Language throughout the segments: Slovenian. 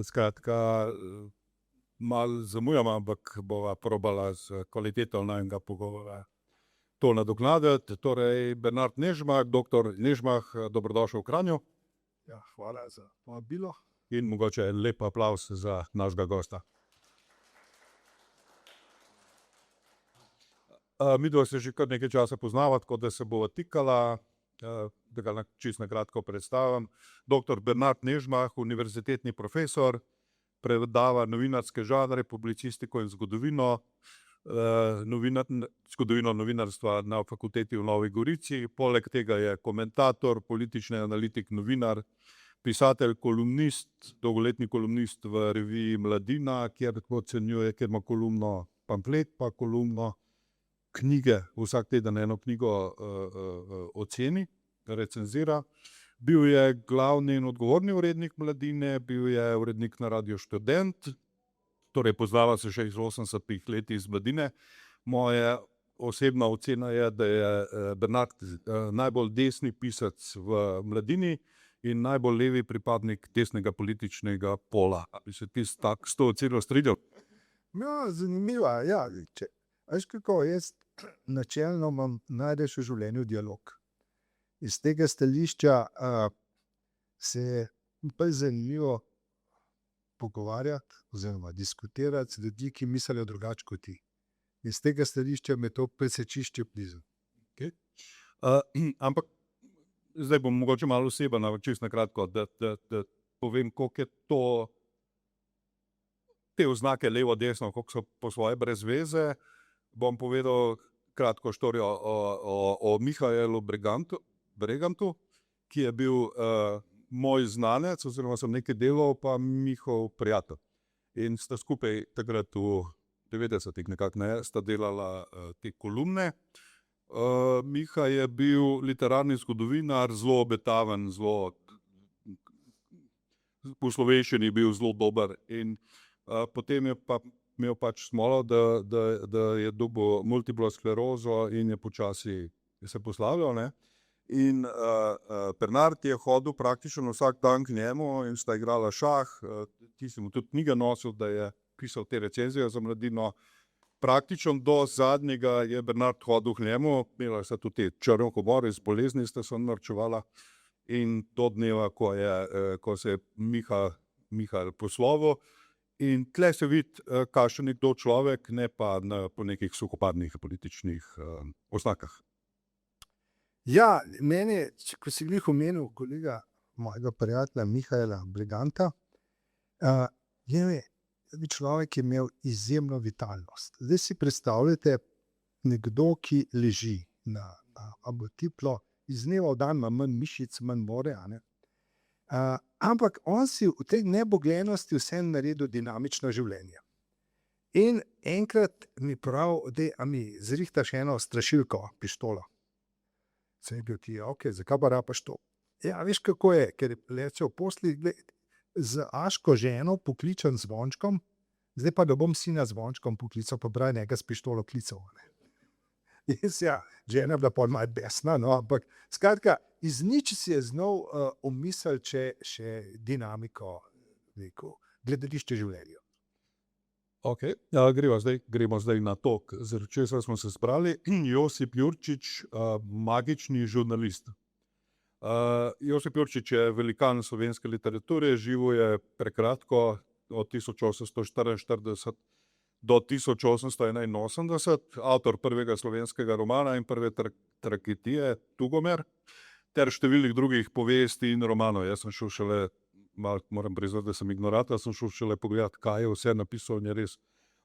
Skratka, malo zamujamo, ampak bova probala z kvaliteto najnega pogovora to nadoknaditi. Torej, Bernard Nežmah, doktor Nežmah, dobrodošel v Kranju. Ja, hvala za povabilo. In mogoče en lep aplavz za našega gosta. Midva se že kar nekaj časa poznava, tako da se bova tikala, da ga čisto na kratko predstavim. Doktor Bernard Nežmah, univerzitetni profesor, predava novinarske žanre, publicistiko in zgodovino, zgodovino novinarstva na fakulteti v Novi Gorici. Poleg tega je komentator, politični analitik, novinar, pisatelj, kolumnist, dolgoletni kolumnist v reviji Mladina, kjer ocenjuje, kjer ima kolumno pamflet, pa kolumno knjige, vsak teden eno knjigo oceni, recenzira. Bil je glavni in odgovorni urednik Mladine, bil je urednik na Radiu Študent, torej poznava se še iz 80-ih let iz Mladine. Moja osebna ocena je, da je Bernard najbolj desni pisec v Mladini in najbolj levi pripadnik desnega političnega pola. Bi se ti s to oceno strinjal? Ja, zanimiva, ja. Veš kako, jaz načelno najdeš v življenju dialog. Iz tega stališča se je bolj zanimivo pogovarjati oziroma diskutirati z ljudmi, ki mislijo drugače kot ti. Iz tega stališča me to presečišče blizu. Okay. Ampak zdaj bom mogoče malo oseben, ampak čisto na kratko, da povem, koliko je to te oznake levo-desno, koliko so po svoje brez veze. Bom povedal kratko štorijo o Mihaelu Bregantu, ki je bil moj znanec, oziroma sem nekaj delal, pa Mihov prijatelj. In sta skupaj takrat v 90-ih nekako sta delala te kolumne. Miha je bil literarni zgodovinar, zelo obetaven, zelo po slovenščini bil zelo dober. In potem je pa imel pač smolo, da je dobil multiplo sklerozo in je počasi se poslavljal, ne. In Bernard je hodil praktično vsak dan k njemu in sta igrala šah, ti si mu tudi knjige nosil, da je pisal te recenzije za Mladino. Praktično do zadnjega je Bernard hodil k njemu, imela sta tudi te črni humor, iz bolezni sta se norčevala. In do dneva, ko se je Miha poslovil. In tle se vidi, kakšen je kdo človek, ne pa po nekih suhoparnih političnih oznakah. Ja, meni, ko si glih omenil kolega mojega prijatelja Mihaela Breganta, je človek imel izjemno vitalnost. Zdaj si predstavljate nekdo, ki leži na abotiplo, iz dneva v dan ima manj mišic, manj more, a ne. Ampak on si v tej nebogljenosti vse naredil dinamično življenje. In enkrat mi pravi, a mi zrihtaš eno strašilko, pištolo. Sem rekel, ti, ok, zakaj pa rabaš to? Ja, veš kako je, ker leče v posli, z Aško ženo pokličem zvončkom, zdaj pa da bom sina zvončkom poklical, pa braj njega s pištolo klical. In žena je bila pol malo besna, no, ampak skratka, iz nič si je znal umisliti še dinamiko, gledališče življenja. Ok, gremo zdaj na to, zaradi česar smo se zbrali. Josip Jurčič, magični žurnalist. Josip Jurčič je velikan slovenske literature, živel je prekratko, od 1844 do 1881, avtor prvega slovenskega romana in prve tragedije Tugomer, ter številnih drugih povesti in romanov. Jaz sem šel šele, moram priznati, da sem ignorant, sem šel šele pogledati, kaj je vse napisal, in je res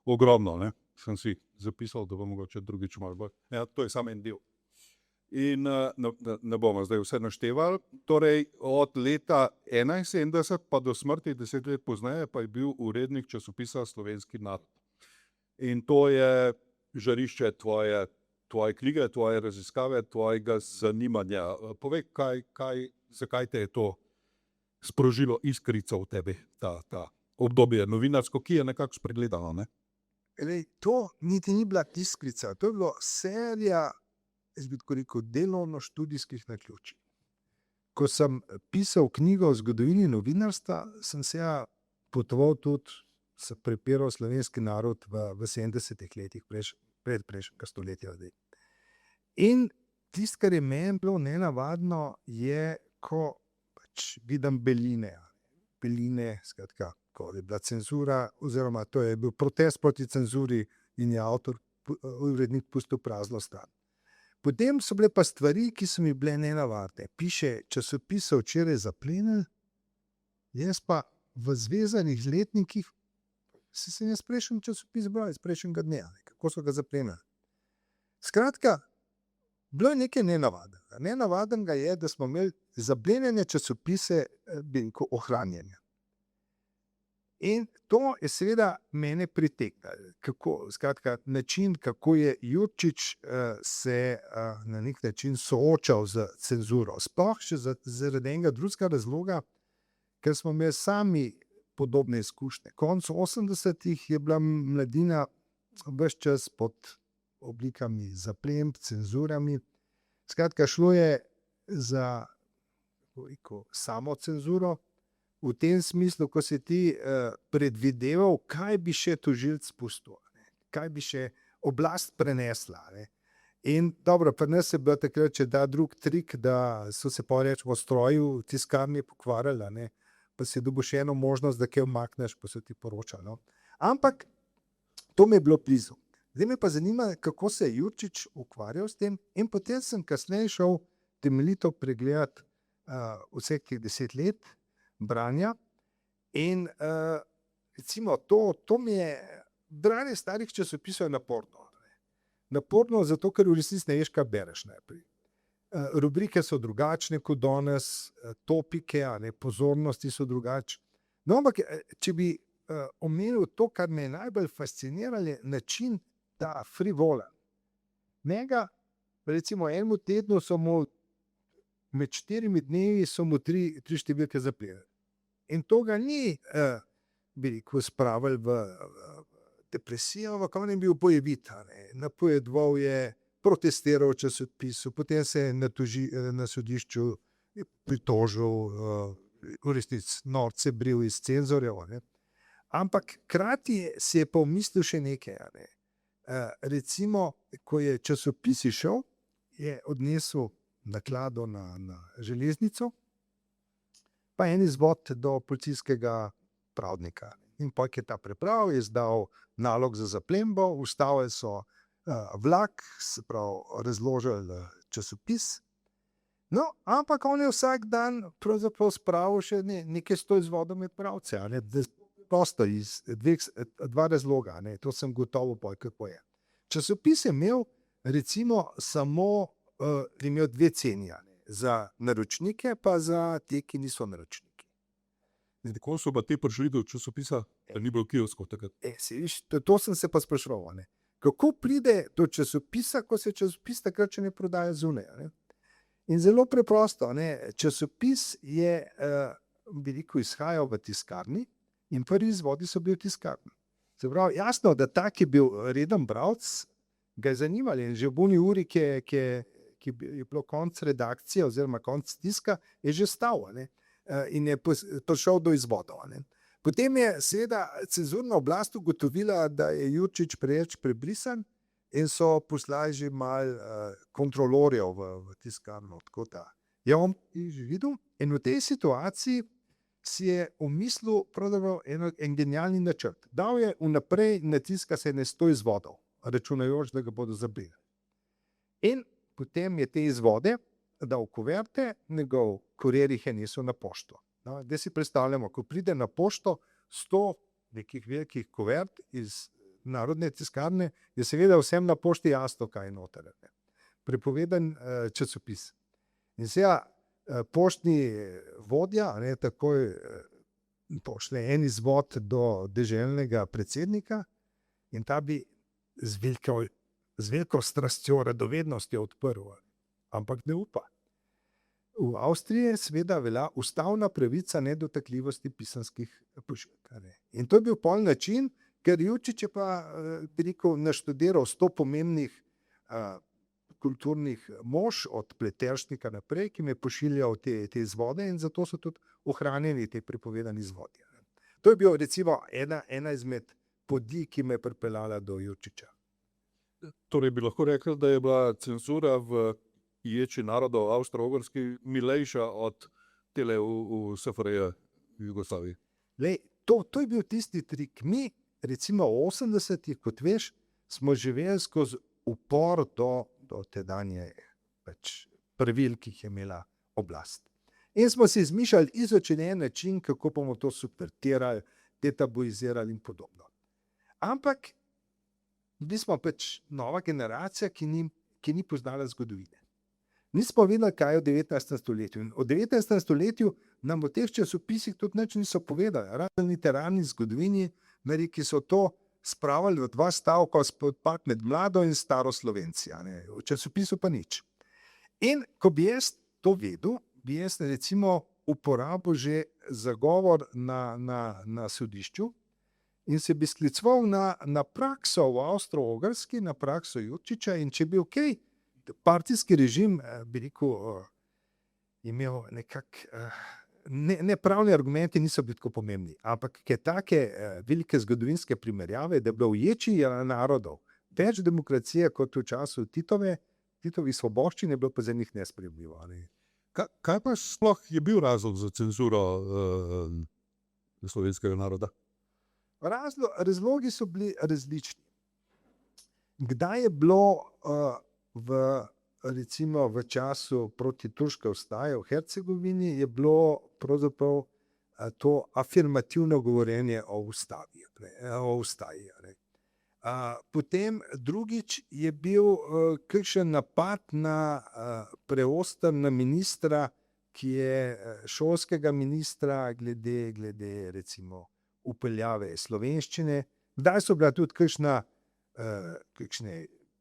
ogromno, ne. Sem si zapisal, da bo mogoče drugič malo bolj. Ja, to je samo en del. In ne bomo zdaj vse naštevali. Torej, od leta 1971 pa do smrti 10 let pozneje pa je bil urednik časopisa Slovenski narod. In to je žarišče tvoje knjige, tvoje raziskave, tvojega zanimanja. Povej, zakaj te je to sprožilo iskrico v tebi, ta obdobje novinarsko, ki je nekako spregledano, ne? To niti ni bila iskrica, to je bila serija, jaz bi tako rekel, delovno-študijskih naključij. Ko sem pisal knjigo o zgodovini novinarstva, sem se potoval tudi, se prepiral slovenski narod v 70-ih letih predprejšnjega stoletja. In tisto, kar je meni bilo nenavadno, je, ko pač vidim Beline, skratka, ko je bila cenzura, oziroma to je bil protest proti cenzuri in je urednik pustil prazno stran. Potem so bile pa stvari, ki so mi bile nenavadne. Piše, časopis so včeraj zaplenili, jaz pa v zvezanih letnikih, sem jaz prejšnji časopis bral iz prejšnjega dne, kako so ga zaplenili. Skratka, bilo je nekaj nenavadnega. Nenavadnega je, da smo imeli zaplenjene časopise ohranjene. In to je seveda mene pritegnilo. Skratka, način, kako je Jurčič se na nek način soočal z cenzuro. Sploh še zaradi enega drugega razloga, ker smo imeli sami podobne izkušnje. Konec 80-ih je bila mladina ves čas pod oblikami zaplemb, cenzurami. Skratka, šlo je za samo cenzuro, v tem smislu, ko si ti predvideval, kaj bi še tožilec pustil, kaj bi še oblast prenesla. In dobro, pri nas je bil takrat še drug trik, da so se v stroju tiskarni pokvarjali, pa si dobil še eno možnost, da kaj umakneš, pa so ti poročali. No. Ampak to mi je bilo blizu. Zdaj me pa zanima, kako se je Jurčič ukvarjal s tem, in potem sem kasneje šel temeljito pregledati vseh teh 10 let branja in recimo to mi je, branje starih časopisov je naporno. Naporno zato, ker v resnici ne veš, kaj bereš najprej. Rubrike so drugačne kot danes, topike, pozornosti so drugačne. No, ampak če bi omenil to, kar me je najbolj fasciniralo, je način ta frivola. Njega, recimo enemu tednu so mu med 4 dnevi so mu 3 številke zaplenili. In to ga ni, bi rekel, spravili v depresijo, ampak on je bil bojevit. Napovedoval je, protestiral v časopisu, potem se je na sodišču pritožil, v resnici norce bril iz cenzorjev. Ampak hkrati si je pa umislil še nekaj. Recimo, ko je časopis išel, je odnesel naklado na železnico, pa en izvod do policijskega pravdnika. In potem je ta prebral, je izdal nalog za zaplembo, ustavili so vlak, se pravi, razložili časopis. No, ampak on je vsak dan pravzaprav spravil še nekaj 100 izvodov med pravce. Prosto iz dva razloga, to sem gotovo potem, kako je. Časopis je imel recimo samo imel 2 ceni, za naročnike pa za te, ki niso naročniki. Kako so pa ti prišli do časopisa, da ni bilo kioskov takrat? To sem se pa spraševal. Kako pride do časopisa, ko se časopis takrat še ne prodaja zunaj? In zelo preprosto, časopis je, bi rekel, izhajal v tiskarni in prvi izvodi so bili v tiskarni. Se pravi, jasno, da tak je bil reden bralec, ga je zanimali, in že v buni uri, ki je bilo konc redakcije oziroma konc tiska, je že stal, in je prišel do izvodov. Potem je seveda cenzurna oblast ugotovila, da je Jurčič preveč prebrisan, in so poslali že malo kontrolorjev v tiskarno. Tako da je on že videl, in v tej situaciji si je umislil pravzaprav en genialni načrt. Dal je vnaprej natiska se 100 izvodov, računajoč, da ga bodo zabili. In potem je te izvode dal v kuverte, njegov kurir jih je nesel na pošto. Zdaj si predstavljamo, ko pride na pošto 100 nekih velikih kuvert iz Narodne tiskarne, je seveda vsem na pošti jasno, kaj je noter. Prepovedan časopis. In seveda poštni vodja takoj pošle en izvod do deželnega predsednika in ta bi z veliko strastjo, radovednostjo odprl, ampak ne upa. V Avstriji seveda velja ustavna pravica nedotakljivosti pisanskih pošiljk. In to je bil pol način, ker Jurčič je pa, bi rekel, naštudiral 100 pomembnih kulturnih mož od Pleteršnika naprej, ki mi je pošiljal te izvode, in zato so tudi ohranjeni te prepovedani izvodi. To je bil recimo ena izmed poti, ki me je pripeljala do Jurčiča. Torej bi lahko rekli, da je bila cenzura v ječi narodov Avstro-Ogrski milejša od tele v SFRJ v Jugoslaviji. Lej, to je bil tisti trik. Mi, recimo v 80-ih, kot veš, smo živeli skozi upor do tedanje pravil, ki jih je imela oblast. In smo si izmišljali izočen način, kako bomo to subvertirali, detabuizirali in podobno. Ampak mi smo nova generacija, ki ni poznala zgodovine. Nismo vedeli, kaj je v 19. stoletju. In v 19. stoletju nam v teh časopisih tudi nič niso povedali. Razen literarni zgodovini, ki so to spravili v 2 stavka spopad med mlado in staro Slovenci. V časopisu pa nič. In ko bi jaz to vedel, bi jaz recimo uporabil že zagovor na sodišču in se bi skliceval na prakso v Avstro-Ogrski, na prakso Jurčiča, in če bi partijski režim, bi rekel, imel nekako, ne pravni argumenti niso bili tako pomembni, ampak take velike zgodovinske primerjave, da je bilo v ječi narodov več demokracije kot v času Titovih svoboščin, je bilo pa za njih nesprejemljivo. Kaj pa sploh je bil razlog za cenzuro slovenskega naroda? Razlogi so bili različni. Kdaj je bilo recimo v času protiturške vstaje v Hercegovini, je bilo pravzaprav to afirmativno govorjenje o ustavi. Potem drugič je bil kakšen napad na preostrega ministra, ki je šolskega ministra glede recimo upeljave slovenščine. Kdaj so bila tudi kakšne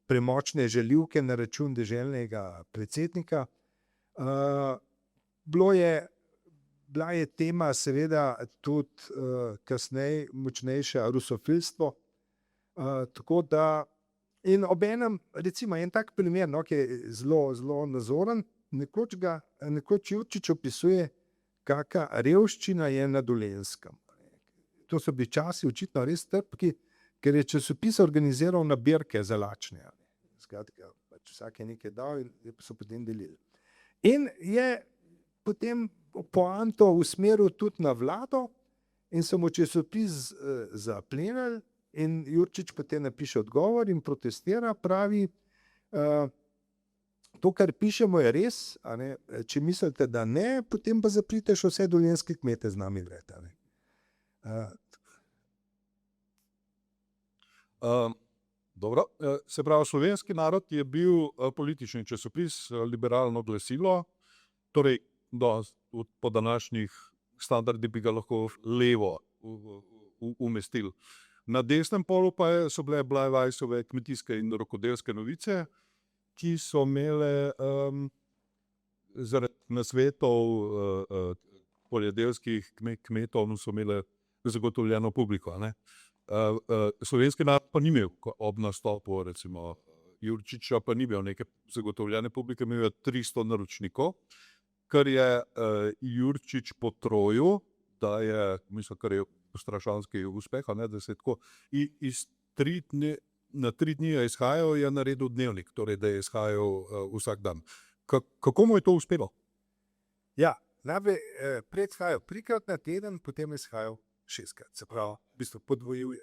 premočne žaljivke na račun deželnega predsednika. Bila je tema seveda tudi kasneje močnejša rusofilstvo. Tako da, in obenem, recimo en tak primer, ki je zelo nazoren, nekoč Jurčič opisuje, kakšna revščina je na Dolenjskem. To so bili časi očitno res trpki, ker je časopis organiziral nabirke za lačne. Skratka, vsak je nekaj dal in so potem delili. In je potem poanto usmeril tudi na vlado in so mu časopis zaplenili in Jurčič potem napiše odgovor in protestira, pravi, to, kar pišemo, je res, če mislite, da ne, potem pa zaprite še vse dolenjske kmete z nami vred. Dobro, se pravi, slovenski narod je bil politični časopis, liberalno glasilo, torej po današnjih standardih bi ga lahko levo umestili. Na desnem polu pa so bile Blajvajsove kmetijske in rokodelske novice, ki so imele zaradi nasvetov poljedelskih kmetov so imele zagotovljeno publiko. Slovenski narod pa ni imel ob nastopu, recimo Jurčiča, pa ni imel neke zagotovljene publike, imel je 300 naročnikov, kar je Jurčič potrojil, da je, mislim, kar je strašanski uspeh, da se tako na 3 dni je izhajal, je naredil dnevnik, torej da je izhajal vsak dan. Kako mu je to uspelo? Ja, najprej prej izhajal 3-krat na teden, potem je izhajal 6-krat, se pravi, v bistvu podvojuje.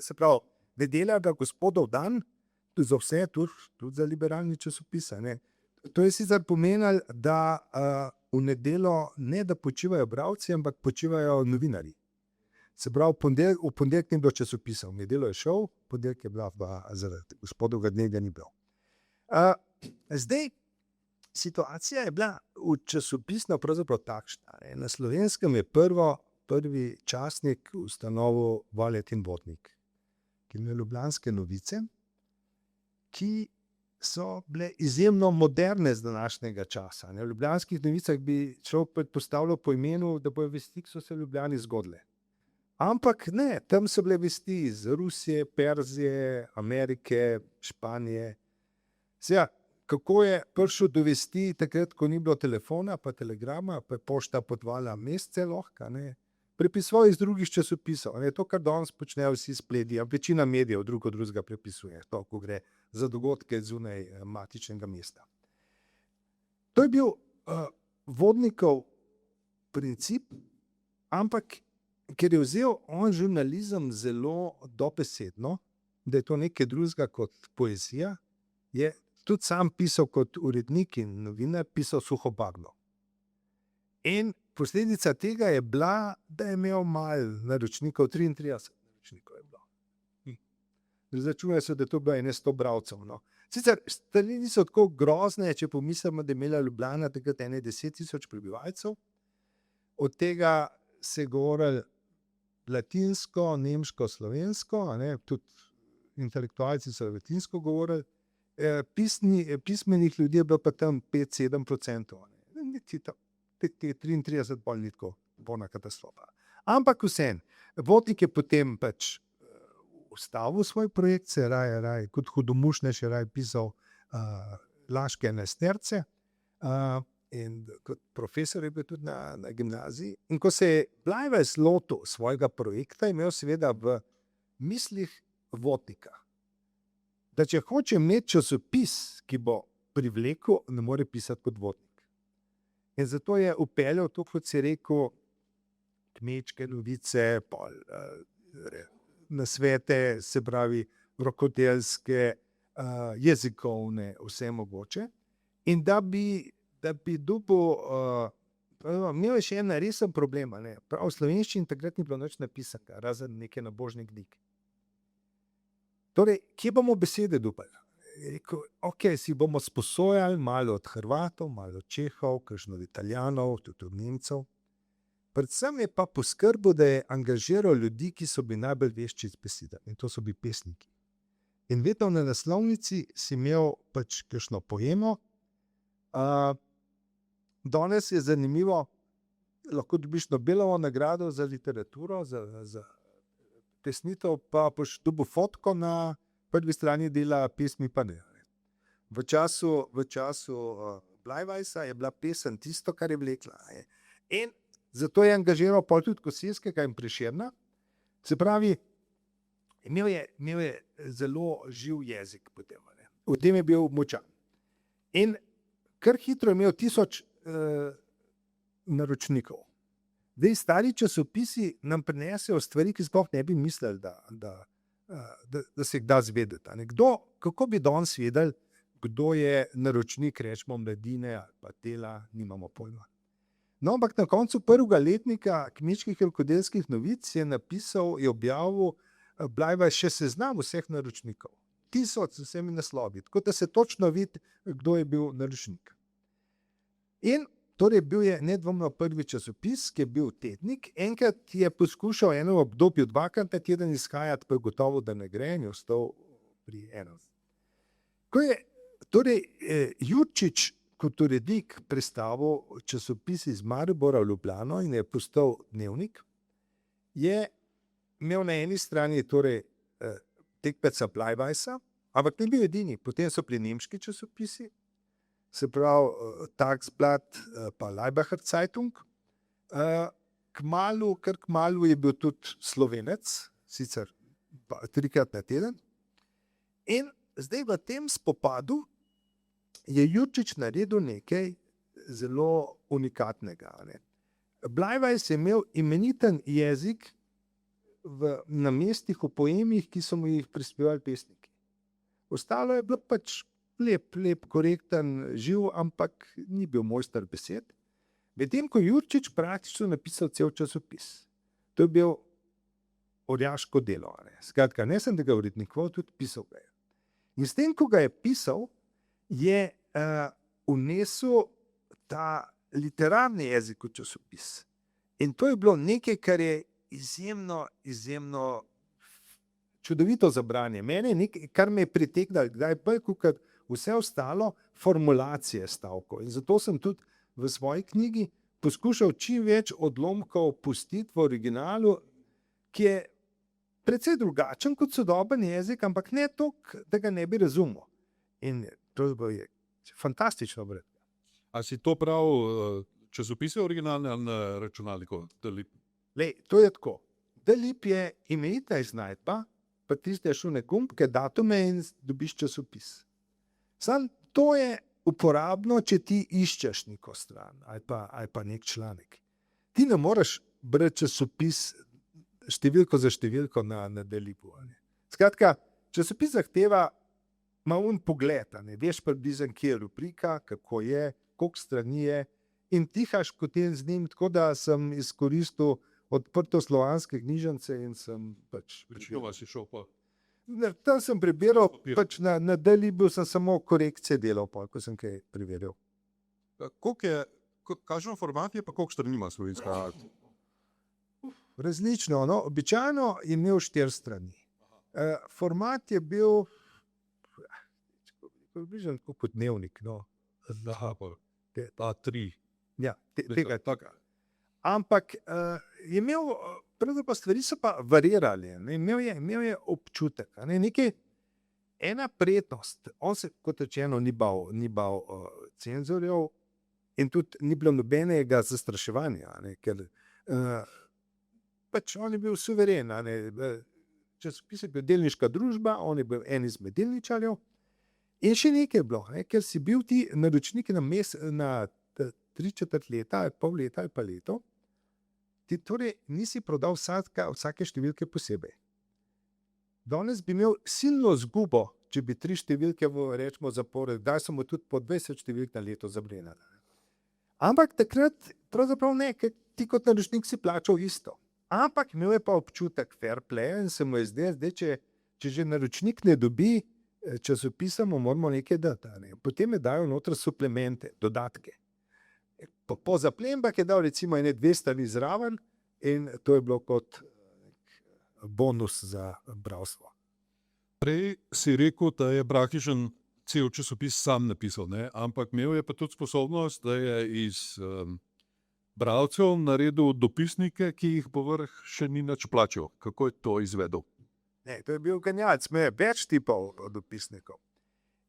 Se pravi, nedelja ga Gospodov dan, tudi za vse, tudi za liberalni časopis. To je sicer pomenilo, da v nedeljo ne da počivajo bralci, ampak počivajo novinarji. Se pravi, v ponedeljek ni bilo časopisa, v nedeljo je šel, v ponedeljek je bila pa zaradi Gospodovega dne, ga ni bilo. Zdaj, situacija je bila v časopisno pravzaprav takšna. Na Slovenskem je prvi časnik ustanovil Valentin Vodnik, ki ima Ljubljanske novice, ki so bile izjemno moderne z današnjega časa. V Ljubljanskih novicah bi človek predpostavljal po imenu, da bojo vesti, ki so se v Ljubljani zgodile. Ampak ne, tam so bile vesti iz Rusije, Perzije, Amerike, Španije. Kako je prišel do vesti takrat, ko ni bilo telefona, pa telegrama, pa je pošta potovala mesece lahko, prepisoval iz drugih časopisov. To, kar danes počnejo vsi spledi, večina medijev drug od drugega prepisuje, to, ko gre za dogodke zunaj matičnega mesta. To je bil Vodnikov princip, ampak ker je vzel on žurnalizem zelo dobesedno, da je to nekaj drugega kot poezija, je tudi sam pisal kot urednik in novinar, pisal suhoparno. In posledica tega je bila, da je imel malo naročnikov, 33 naročnikov je bilo. Začuje se, da je to bilo 100 bralcev. No. Sicer stvari niso tako grozne, če pomislimo, da je imela Ljubljana takrat 10.000 prebivalcev, od tega se govorili latinsko, nemško, slovensko, tudi intelektualci so latinsko govorili, pismenih ljudi je bilo pa tam 5-7%. Te 33 bolj ni tako bolna katastrofa. Ampak vseeno, Vodnik je potem pač ustavil svoj projekt, se raje kot hudomušnež je raje pisal Laške enasterce, in kot profesor je bil tudi na gimnaziji. In ko se je Bleiweiss lotil svojega projekta, je imel seveda v mislih Vodnika. Da če hoče imeti časopis, ki bo privlekel, ne more pisati kot Vodnik. In zato je upeljal to, kot si rekel, kmečke novice, nasvete, se pravi rokodelske, jezikovne, vse mogoče. In da bi dobil, imel je še en resen problem, prav v slovenščini takrat ni bilo nič napisanega, razen neke nabožne knjige. Torej, kje bomo besede dobili? Rekel, si bomo sposojali malo od Hrvatov, malo od Čehov, kakšno od Italijanov, tudi od Nemcev. Predvsem je pa poskrbel, da je angažiral ljudi, ki so bili najbolj vešči z besedami, in to so bili pesniki. In vedno na naslovnici si imel pač kakšno poemo. Danes je zanimivo, lahko dobiš Nobelovo nagrado za literaturo, za pesnitev, pa boš dobil fotko na prvi strani dela, pesmi pa ne. V času Bleiweissa je bila pesem tisto, kar je vlekla. In zato je angažiral pol tudi Koselskega in Prešerna. Se pravi, imel je zelo živ jezik potem. V tem je bil močan. In kar hitro je imel 1000 naročnikov. Zdaj, stari časopisi nam prinesejo stvari, ki sploh ne bi mislili, da se jih da zvedeti. Kako bi danes vedeli, kdo je naročnik, rečemo Mladine ali pa Dela, nimamo pojma. No, ampak na koncu prvega letnika kmečkih in rokodelskih novic je objavil Bleiweiss še seznam vseh naročnikov. 1000 z vsemi naslovi, tako da se točno vidi, kdo je bil naročnik. In torej bil je nedvomno prvi časopis, ki je bil tednik. Enkrat je poskušal eno obdobje, 2krat na teden izhajati, pa je gotovo, da ne gre, in je ostal pri enem. Ko je torej Jurčič kot urednik prestavil časopis iz Maribora v Ljubljano in je postal dnevnik, je imel na eni strani torej tekmeca Bleiweissa, ampak ni bil edini. Potem so bili nemški časopisi, se pravi Tagsblatt pa Laibacher Zeitung. Kar kmalu je bil tudi Slovenec, sicer 3krat na teden. In zdaj v tem spopadu je Jurčič naredil nekaj zelo unikatnega. Bleiweiss je imel imeniten jezik na mestih, v poemih, ki so mu jih prispevali pesniki. Ostalo je bilo pač lep, korekten, živ, ampak ni bil mojster besed. Medtem ko Jurčič praktično napisal cel časopis. To je bil orjaško delo. Skratka, ne sem da ga urednikoval, tudi pisal ga je. In s tem, ko ga je pisal, je vnesel ta literarni jezik v časopis. In to je bilo nekaj, kar je izjemno čudovito za branje. Mene je nekaj, kar me je pritegnilo, kdaj bolj kot vse ostalo, formulacije stavkov. In zato sem tudi v svoji knjigi poskušal čim več odlomkov pustiti v originalu, ki je precej drugačen kot sodoben jezik, ampak ne toliko, da ga ne bi razumel. In to je fantastično brati. A si to prav časopise originalne ali na računalniku? Lej, to je tako. Dalip je imenitna iznajdba, pa tisneš v gumbke, datume in dobiš časopis. Sam to je uporabno, če ti iščeš neko stran ali pa nek članek. Ti ne moreš brati časopis številko za številko na Dalipu. Skratka, časopis zahteva malo pogled, veš približno, kje je rubrika, kako je, koliko strani je, in tihaš potem z njim, tako da sem izkoristil odprto slovanske knjižnice in sem pač Večinoma si šel pa. tam sem prebiral, Papir. pač na Dalibu sem samo korekcije delal, ko sem kaj preverjal. Kakšen format je, pa koliko strani ima slovenska? Različno, no, običajno je imel 4 strani. Format je bil približno tako kot dnevnik, no. Aha, pa A3. Ja, tega. Taka. Ampak je imel, pravzaprav stvari so pa varirale, ne. Imel je občutek, ena prednost, on se, kot rečeno, ni bal cenzorjev in tudi ni bilo nobenega zastraševanja, ker pač on je bil suveren, časopis je bil delniška družba, on je bil en izmed delničarjev. In še nekaj je bilo, ker si bil ti naročnik na 3/4 leta, ali pol leta ali pa leto, ti torej nisi prodal vsake številke posebej. Danes bi imel silno izgubo, če bi 3 številke, rečemo, zapored, kdaj so mu tudi po 20 številk na leto zabrenali. Ampak takrat pravzaprav ne, ker ti kot naročnik si plačal isto. Ampak imel je pa občutek fair play in se mu je zdaj, če že naročnik ne dobi časopisa, mu moramo nekaj dati. Potem je dal noter suplemente, dodatke. Po zaplembah je dal recimo 2 strani zraven in to je bilo kot bonus za bralstvo. Prej si rekel, da je Brakižan cel časopis sam napisal, ne? Ampak imel je pa tudi sposobnost, da je iz bralcev naredil dopisnike, ki jih povrh še ni nič plačal. Kako je to izvedel? Ne, to je bil genialc, imel je več tipov dopisnikov.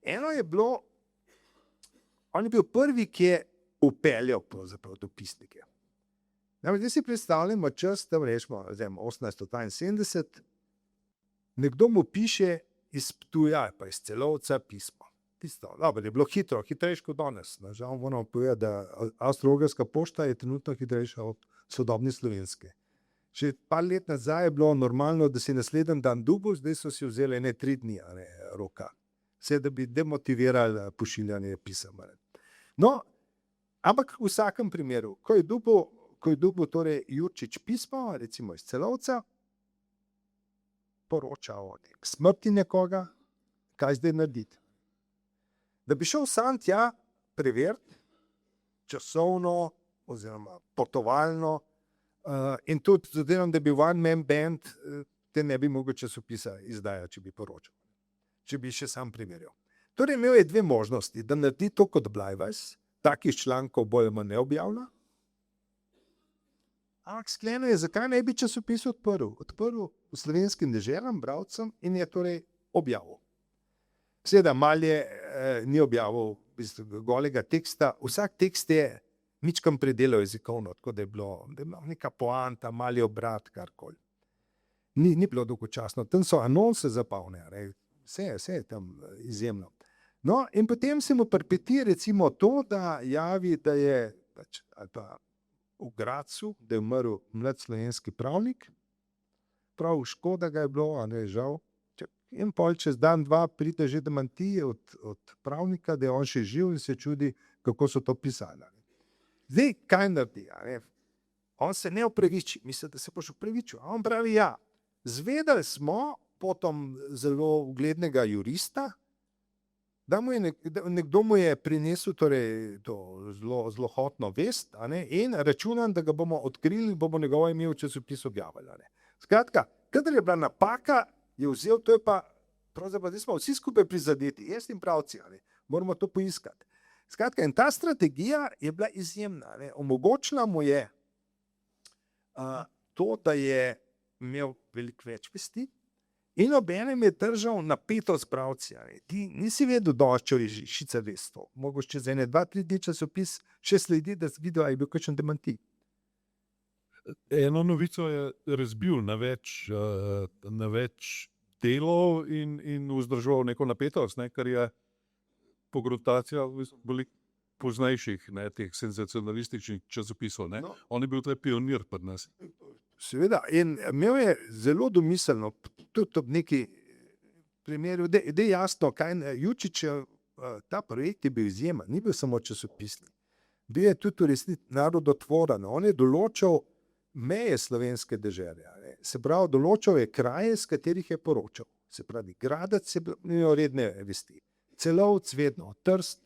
Eno je bilo, on je bil prvi, ki je upeljal pravzaprav dopisnike. Zdaj si predstavljamo čas, tam rečemo 1872, nekdo mu piše iz Ptuja, pa iz Celovca pismo. Tisto, dobro, je bilo hitro, hitrejše kot danes. Žal moramo povedati, da Avstro-Ogrska pošta je trenutno hitrejša od sodobne slovenske. Še par let nazaj je bilo normalno, da si naslednji dan dobil, zdaj so si vzeli 3 dni roka. Vse, da bi demotivirali pošiljanje pisem. No, ampak v vsakem primeru, ko je dobil torej Jurčič pismo, recimo iz Celovca, poroča o smrti nekoga, kaj zdaj narediti. Da bi šel sam tja preveriti, časovno oziroma potovalno, in tudi zadevam, da bi one man band, te ne bi mogel časopisa izdajati, če bi poročal. Če bi še sam preverjal. Torej imel je 2 možnosti, da naredi to kot Bleiweis, takih člankov bolj ali manj ne objavlja. Ampak sklenil je, zakaj ne bi časopis odprl v slovenskim deželam, bralcem, in je torej objavil. Seveda Malje ni objavil golega teksta, vsak tekst je mičkam predelal jezikovno, tako da je bilo neka poanta, mali obrat, karkoli. Ni bilo dolgočasno, tam so anonse zapolne, vse je tam izjemno. No, in potem se mu pripeti recimo to, da javi, da je ali pa v Gradcu, da je umrl mlad slovenski pravnik, prav škoda ga je bilo, žal. In pol čez dan, 2 pride že demantije od pravnika, da je on še živ in se čudi, kako so to pisali. Zdaj, kaj naredi? On se ne opraviči, misli, da se boš opravičil. On pravi, ja, zvedeli smo potom zelo uglednega jurista, da nekdo mu je prinesel torej to zelo hotno vest, in računam, da ga bomo odkrili, bomo njegovo ime v časopis objavili. Skratka, kadar je bila napaka, je vzel, to je pa, pravzaprav, zdaj smo vsi skupaj prizadeti, jaz in pravci, moramo to poiskati. Skratka, in ta strategija je bila izjemna, omogočila mu je to, da je imel veliko več vesti in obenem je držal napetost pravci. Ti nisi vedel, doščev je šica vesto, mogoče čez 1, 2, 3 dni časopis še sledi, da si videl, ali je bil kakšen demanti. eno novico je razbil na več delov in vzdržal neko napetost, ne, kar je pogruntacија veliko poznejših, ne, teh senzacionalističnih časopisov. Ne. No. On je bil tle pionir pri nas. Seveda, in imel je zelo domiselno, tudi ob neki primeru, da je jasno, kaj Jučićev ta projekt je bil izjemen, ni bil samo časopisni. Bil je tudi v resnici narodotvoren. On je določal meje slovenske dežele. Se pravi, določal je kraje, s katerih je poročal. Se pravi, Gradec je imel redne vesti. Celovec vedno, Trst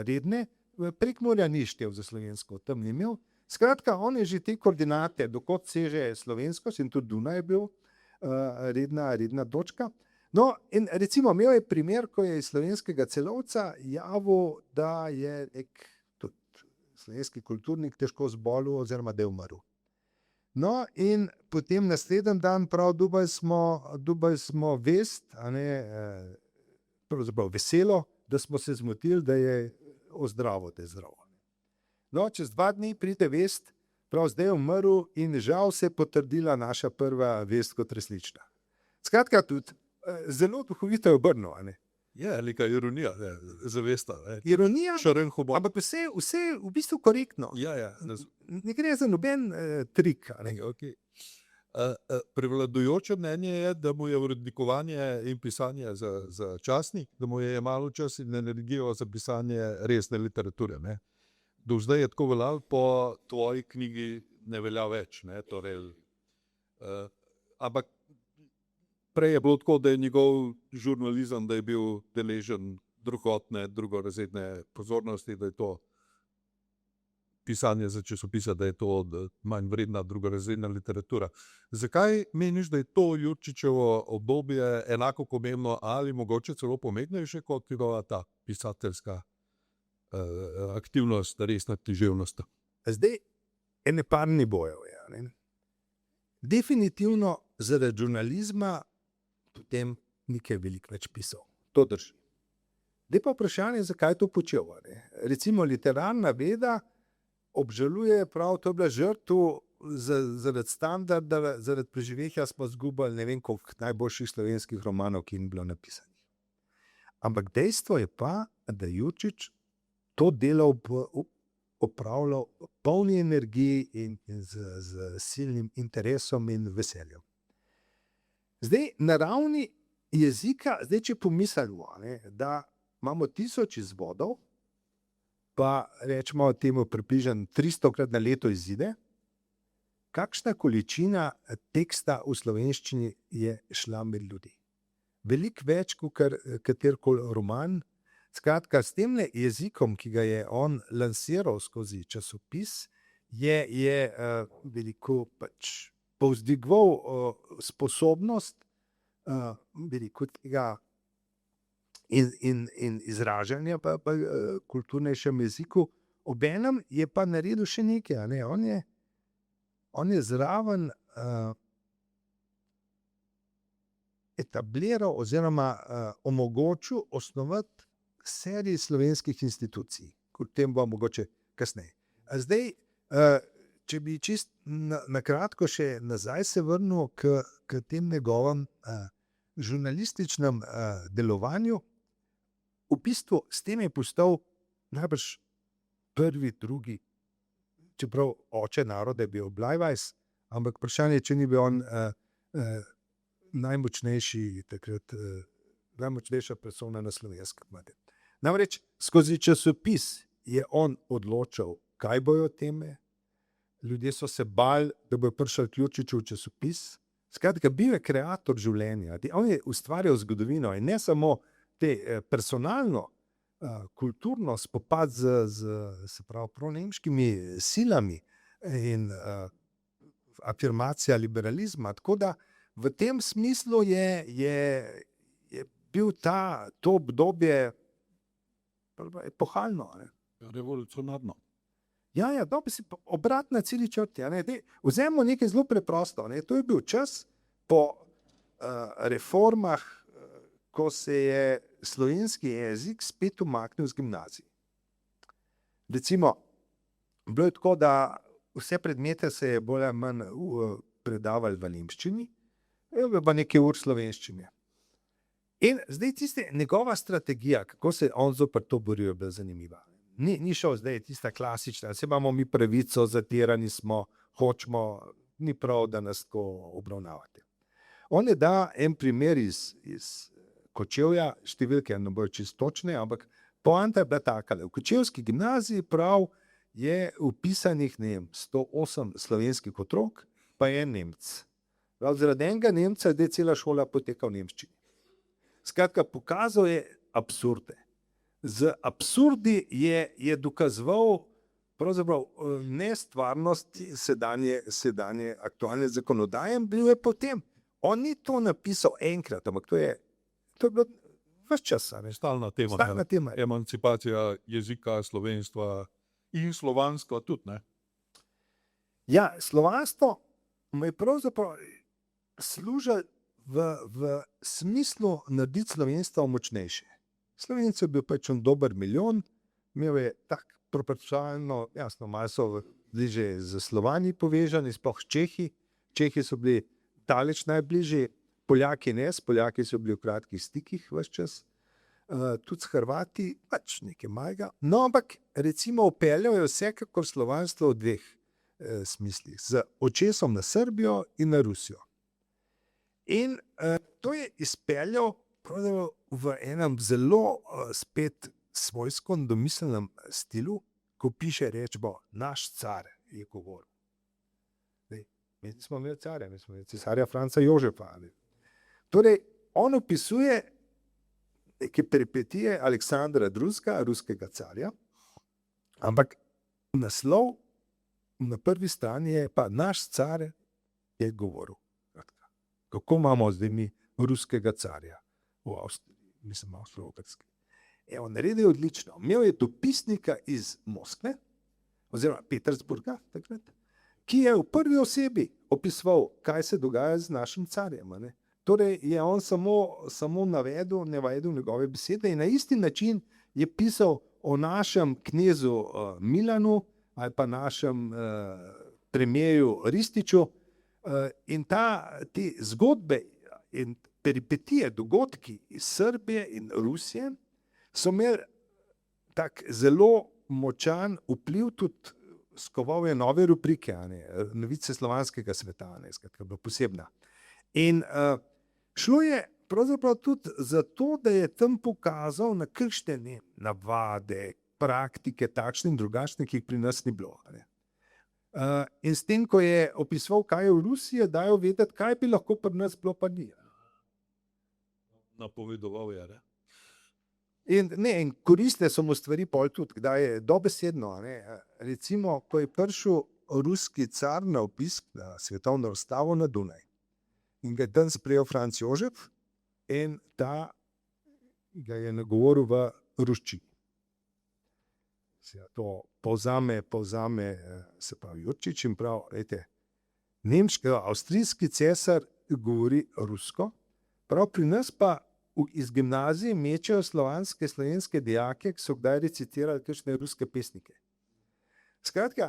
redne, Prekmurja ni štel za slovensko, tam ni imel. Skratka, on je že te koordinate, dokot seže slovenskost, in tudi Dunaj je bil redna točka. No, in recimo imel je primer, ko je iz slovenskega Celovca javil, da je nek tudi slovenski kulturnik težko zbolel oziroma da je umrl. No, in potem naslednji dan prav dubaj smo vest, a ne, pravzaprav veselo, da smo se zmotili, da je ozdravil, da je zdrav. No, čez 2 dni pride vest, prav zdaj je umrl, in žal se je potrdila naša prva vest kot resnična. Skratka, tudi zelo duhovito je obrnil, a ne. Je, neka ironija, ne, zavesta. Ne. Ironija, Šaren humor. ampak vse v bistvu korektno. Ja. Ne gre za noben trik, a ne. Okay. Prevladujoče mnenje je, da mu je urednikovanje in pisanje za časnik, da mu je malo čas in energijo za pisanje resne literature. Ne. Do zdaj je tako veljalo, po tvoji knjigi ne velja več. Ne. Torej, ampak prej je bilo tako, da je njegov žurnalizem, da je bil deležen drugotne, drugorazredne pozornosti, da je to pisanje za časopisa, da je to manj vredna drugorazredna literatura. Zakaj meniš, da je to Jurčičevo obdobje enako pomembno ali mogoče celo pomembnejše kot ta pisateljska aktivnost, resna književnost? Zdaj, ene par nivojev je. Ne? Definitivno zaradi žurnalizma potem nekaj veliko več pisal. To drži. Zdaj pa vprašanje, zakaj to počel. Ne? Recimo literarna veda obžaluje prav, to je bila žrtev zaradi standarda, zaradi preživetja smo zgubili ne vem koliko najboljših slovenskih romanov, ki ni bilo napisanih. Ampak dejstvo je pa, da Jurčič to delo opravljal v polni energiji in z silnim interesom in veseljem. Zdaj, na ravni jezika, zdaj če pomislimo, da imamo 1000 izvodov, pa rečemo temu približno 300krat na leto izide, kakšna količina teksta v slovenščini je šla med ljudi. Veliko več kot katerikoli roman. Skratka, s tem jezikom, ki ga je on lansiral skozi časopis, je veliko pač povzdigoval sposobnost veliko tega in izražanja pa kulturnejšem jeziku. Obenem je pa naredil še nekaj, ne? On je zraven etabliral oziroma omogočil osnovati seriji slovenskih institucij, kot tem bo mogoče kasneje. Zdaj, če bi čist na kratko še nazaj se vrnil k tem njegovem žurnalističnem delovanju, v bistvu s tem je postal najbrž prvi, drugi, čeprav oče naroda je bil Bleiweis, ampak vprašanje, če ni bil on najmočnejši takrat, najmočnejša persona na Slovenskem. Namreč skozi časopis je on odločal, kaj bojo teme. Ljudje so se bali, da bojo prišli k Jurčiču v časopis. Skratka, bil je kreator življenja. On je ustvarjal zgodovino in ne samo te personalno, kulturno spopad se pravi pronemškimi silami in afirmacija liberalizma. Tako da v tem smislu je bil to obdobje epohalno. Revolucionarno. Ja, dobro si obrat na celi črti. Vzemimo nekaj zelo preprosto. To je bil čas po reformah, ko se je slovenski jezik spet umaknil z gimnazij. Recimo, bilo je tako, da vse predmete se je bolj ali manj predavali v nemščini, pa nekaj ur slovenščine. In zdaj tiste njegova strategija, kako se on zoper to borijo, je bila zanimiva. Ni šel zdaj tista klasična, se imamo mi pravico, zatirani smo, hočemo, ni prav, da nas tako obravnavate. On je da en primer iz Kočevja, številke ne bojo čisto točne, ampak poanta je bila takale. V kočevski gimnaziji prav je upisanih 108 slovenskih otrok, pa je Nemec. Prav zaradi enega Nemca je cela šola poteka v nemščini. Skratka, pokazal je absurde. Z absurdi je dokazoval pravzaprav nestvarnost sedanje aktualne zakonodaje, bil je potem. On ni to napisal enkrat, ampak to je bilo ves čas. Stalna tema. Stalna tema. Emancipacija jezika, slovenstva in slovanstva tudi, ne? Ja, slovanstvo mu je pravzaprav služilo v smislu narediti slovenstvo močnejše. Slovencev je bil pač on dober milijon, imel je tak proporcionalno, jasno, malo so bliže z Slovani povezani, sploh s Čehi. Čehi so bili daleč najbližji, Poljaki ne, s Poljaki so bili v kratkih stikih ves čas, tudi s Hrvati, pač nekaj malega. No, ampak recimo upeljal je vsekakor slovanstvo v dveh smislih, z očesom na Srbijo in na Rusijo. In to je izpeljal v enem zelo spet svojsko domiselnem stilu, ko piše rečbo naš car je govoril. Mi smo imeli carja, mi smo imeli cesarja Franca Jožefa. Torej, on opisuje neke peripetije Aleksandra II., ruskega carja, ampak naslov na prvi strani je pa naš car je govoril. Kako imamo zdaj mi ruskega carja v Avstriji, mislim Avstro-Ogrski. On naredil odlično. Imel je dopisnika iz Moskve, oziroma Petersburga takrat, ki je v prvi osebi opisoval, kaj se dogaja z našim carjem. Torej je on samo navedel njegove besede in na isti način je pisal o našem knezu Milanu ali pa našem premijeju Ristiću. In te zgodbe in peripetije, dogodki iz Srbije in Rusije so imeli tak zelo močan vpliv, tudi skoval je nove rubrike, novice slovanskega sveta, skratka, bila posebna. In šlo je pravzaprav tudi zato, da je tam pokazal, na kakšne navade, praktike, takšne in drugačne, ki jih pri nas ni bilo. In s tem, ko je opisoval, kaj je v Rusiji, dajo vedeti, kaj bi lahko pri nas bilo, pa ni. Napovedoval je, ne? In koristne so mu stvari pol tudi, kdaj je dobesedno, recimo, ko je prišel ruski car na obisk na svetovno razstavo na Dunaj in ga je tam sprejel Franc Jožef in ta ga je nagovoril v ruščini. To povzame, se pravi Jurčič in prav, avstrijski cesar govori rusko, prav pri nas pa iz gimnazije mečejo slovenske dijake, ki so kdaj recitirali kakšne ruske pesnike. Skratka,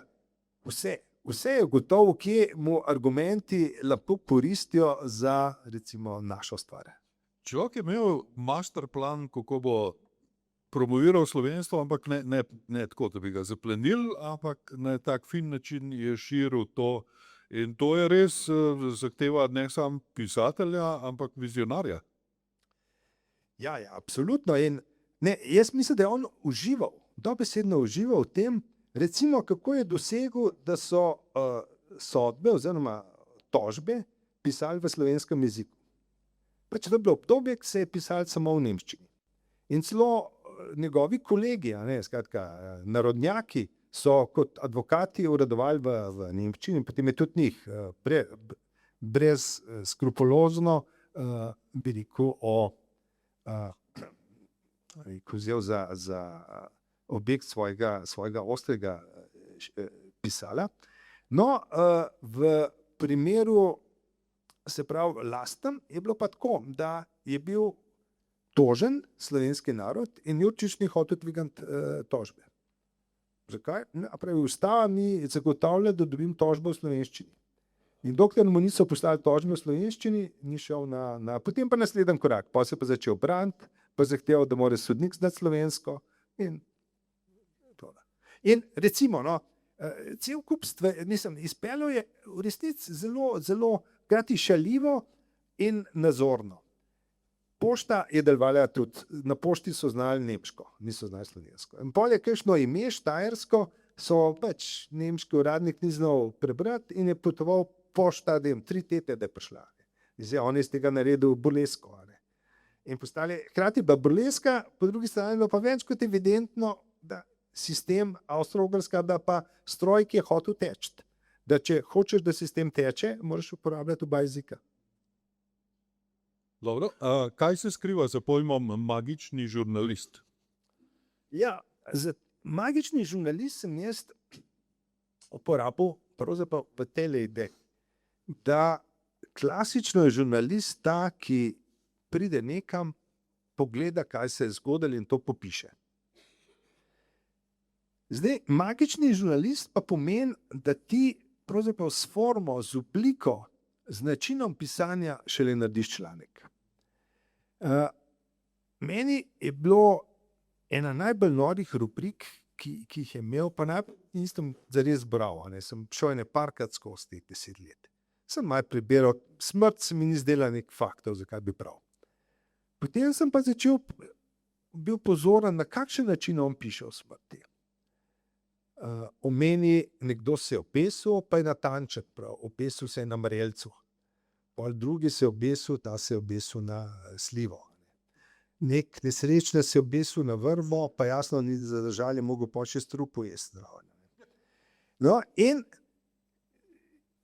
vse je gotovo, kje mu argumenti lepo koristijo za, recimo, našo stvar. Človek je imel masterplan, kako bo promoviral slovenstvo, ampak ne tako, da bi ga zaplenil, ampak na tak fin način je širil to. In to je res zahteva ne samo pisatelja, ampak vizionarja. Ja, absolutno. In jaz mislim, da je on užival, dobesedno užival v tem, recimo, kako je dosegel, da so sodbe oziroma tožbe pisali v slovenskem jeziku. Pač to je bilo obdobje, ki se je pisalo samo v nemščini. In celo njegovi kolegi, skratka, narodnjaki, so kot advokati uradovali v nemščini, potem je tudi njih brez skrupulozno bi rekel vzel za objekt svojega ostrega pisala. No, v primeru, se pravi, Lasten je bilo pa tako, da je bil tožen slovenski narod in Jurčič ni hotel dvigati tožbe. Zakaj? Pravi, ustava mi zagotavlja, da dobim tožbo v slovenščini. In dokler mu niso poslali tožbe v slovenščini, ni šel potem pa naslednji korak. Pa se pa začel braniti, pa zahteval, da mora sodnik znati slovensko. In recimo, cel kup stvari, izpeljal je v resnici zelo hkrati šaljivo in nazorno. Pošta je delovala tudi, na pošti so znali nemško, niso znali slovensko. In pol je kakšno ime štajersko, so pač nemški uradnik ni znal prebrati in je potoval pošta, 3 tedne, da je prišla. Zdaj, on je iz tega naredil burlesko. In postali, hkrati pa burleska, po drugi strani pa več kot evidentno, da sistem Avstro-Ogrska, da pa stroj, ki je hotel teči. Da če hočeš, da sistem teče, moraš uporabljati oba jezika. Dobro, kaj se skriva za pojmom magični žurnalist? Ja, za magični žurnalist sem jaz uporabil pravzaprav v tej ideji, da klasično je žurnalist ta, ki pride nekam, pogleda, kaj se je zgodilo in to popiše. Zdaj, magični žurnalist pa pomeni, da ti pravzaprav s formo, z obliko, z načinom pisanja šele narediš članek. Meni je bilo ena najbolj norih rubrik, ki jih je imel, pa nisem zares bral, sem šel parkrat skozi teh 10 let. Sem malo prebiral, smrt se mi ni zdela nek faktor, zakaj bi bral. Potem sem pa bil pozoren, na kakšen način on piše o smrti. Omeni, nekdo se je opesil, pa je natančen prav, opesil se je na mrelcu. Pol drugi se je obesil, ta se je obesil na slivo. Nek nesrečne se je obesil na vrbo, pa jasno ni zadržal, je mogel pa še strupu jesti. No, in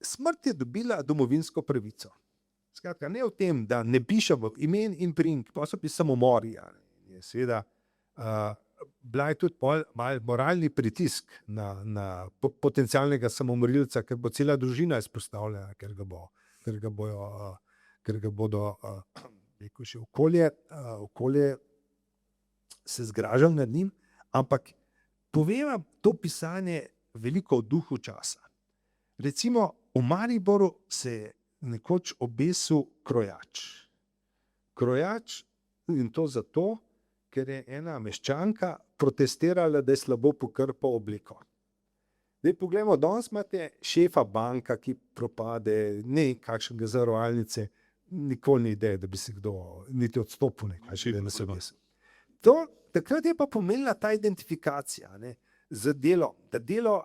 smrt je dobila domovinsko pravico. Skratka, ne v tem, da ne pišemo imen in priimk, pa so samomori. Seveda, bila je tudi malo moralni pritisk na potencialnega samomorilca, ker bo cela družina izpostavljena, ker ga bodo rekel še okolje se zgražalo nad njim, ampak povem vam to pisanje veliko o duhu časa. Recimo, v Mariboru se je nekoč obesil krojač. Krojač, in to zato, ker je ena meščanka protestirala, da je slabo pokrpal obliko. Zdaj poglejmo, danes imate šefa banka, ki propade, ne kakšnega zavarovalnice, nikoli ni ideje, da bi se kdo niti odstopil, da ne se obesil. Takrat je pa pomenila ta identifikacija, z delom, da delo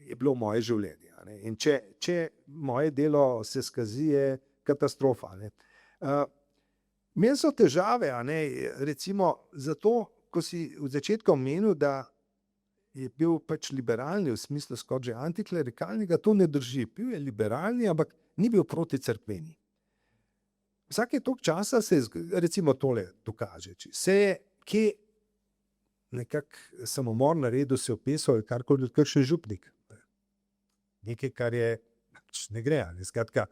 je bilo moje življenje. In če moje delo se skazi, je katastrofa. Imeli so težave, recimo zato, ko si v začetku omenil, da je bil pač liberalni, v smislu skoraj že antiklerikalnega, to ne drži. Bil je liberalni, ampak ni bil proti cerkveni. Vsake toliko časa se recimo tole dokaže. Če se je kje nekako samomor naredil, se je opesil, karkoli kakšen župnik. Nekaj, kar je, ne gre. Skratka,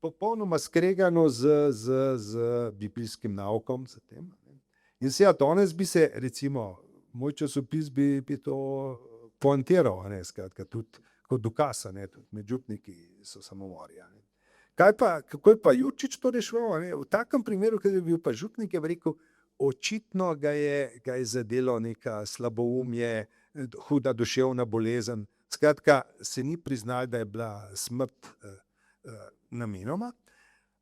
popolnoma skregano z biblijskim naukom. In danes bi se, recimo, moj časopis bi to poantiral, skratka, tudi kot dokaz, tudi med župniki so samomori. Kako je pa Jurčič to reševal? V takem primeru, ker je bil pa župnik, je rekel, očitno ga je zadelo neka slaboumje, huda duševna bolezen. Skratka, se ni priznal, da je bila smrt namenoma.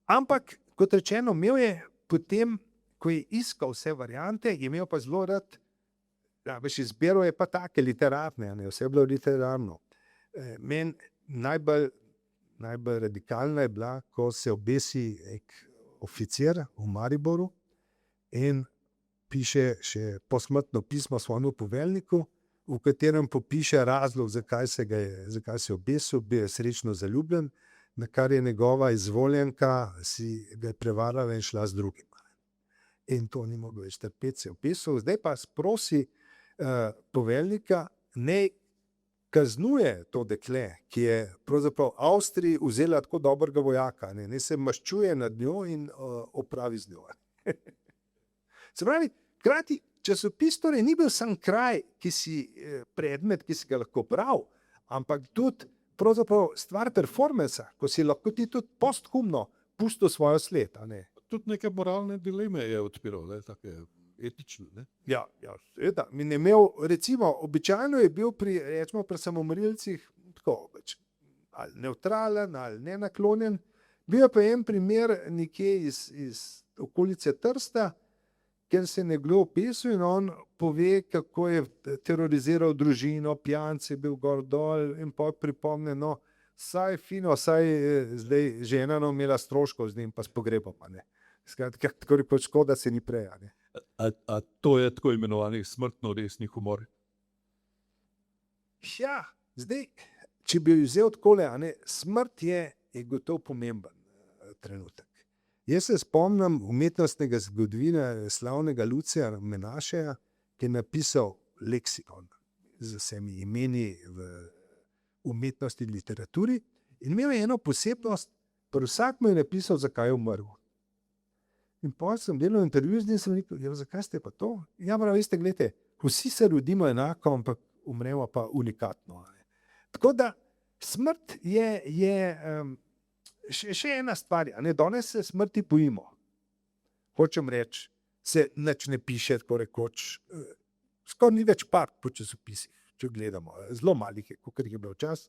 Ampak, kot rečeno, imel je potem, ko je iskal vse variante, je imel pa zelo rad, izbiral je pa take literarne, vse je bilo literarno. Meni najbolj radikalna je bila, ko se obesi nek oficir v Mariboru in piše še posmrtno pismo svojemu poveljniku, v katerem popiše razlog, zakaj se je obesil, bil je srečno zaljubljen, na kar je njegova izvoljenka si ga je prevarala in šla z drugim. In to ni mogel več trpeti, se je obesil. Zdaj pa sprosi poveljnika, naj kaznuje to dekle, ki je pravzaprav Avstriji vzela tako dobrega vojaka, naj se maščuje nad njo in opravi z njo. Se pravi, hkrati časopis torej ni bil sam kraj, predmet, ki si ga lahko bral, ampak tudi pravzaprav stvar performansa, ko si lahko ti tudi posthumno pustil svojo sled. A ne? Tudi neke moralne dileme je odpiral, ne, take etične. Ne? Ja, seveda. Mi je imel, recimo, običajno je bil pri samomorilcih tako, ali nevtralen, ali nenaklonjen. Bil je pa en primer nekje iz okolice Trsta, kjer se je nekdo opisal in on pove, kako je teroriziral družino, pijance, bil gor dol in pa pripomne, no, saj fino, saj zdaj žena imela stroškov z njim, pa s pogrebom. Skratka, tako rekoč škoda se ni prej. A to je tako imenovani smrtno resni humor? Ja, zdaj, če bi jo vzel takole, smrt je gotovo pomemben trenutek. Jaz se spomnim umetnostnega zgodovina slavnega Lucija Menašeja, ki je napisal leksikon z vsemi imeni v umetnosti in literaturi in imel je eno posebnost, pri vsakem je napisal, zakaj je umrl. In potem sem delal intervju z njim, sem rekel, ja, zakaj ste pa to? Ja, prav, veste, gledajte, vsi se rodimo enako, ampak umremo pa unikatno. Tako da smrt je še ena stvar, danes se smrti bojimo. Hočem reči, se nič ne piše, tako rekoč, skoraj ni več part po časopisih, če gledamo, zelo malih je, kolikor je bil čas.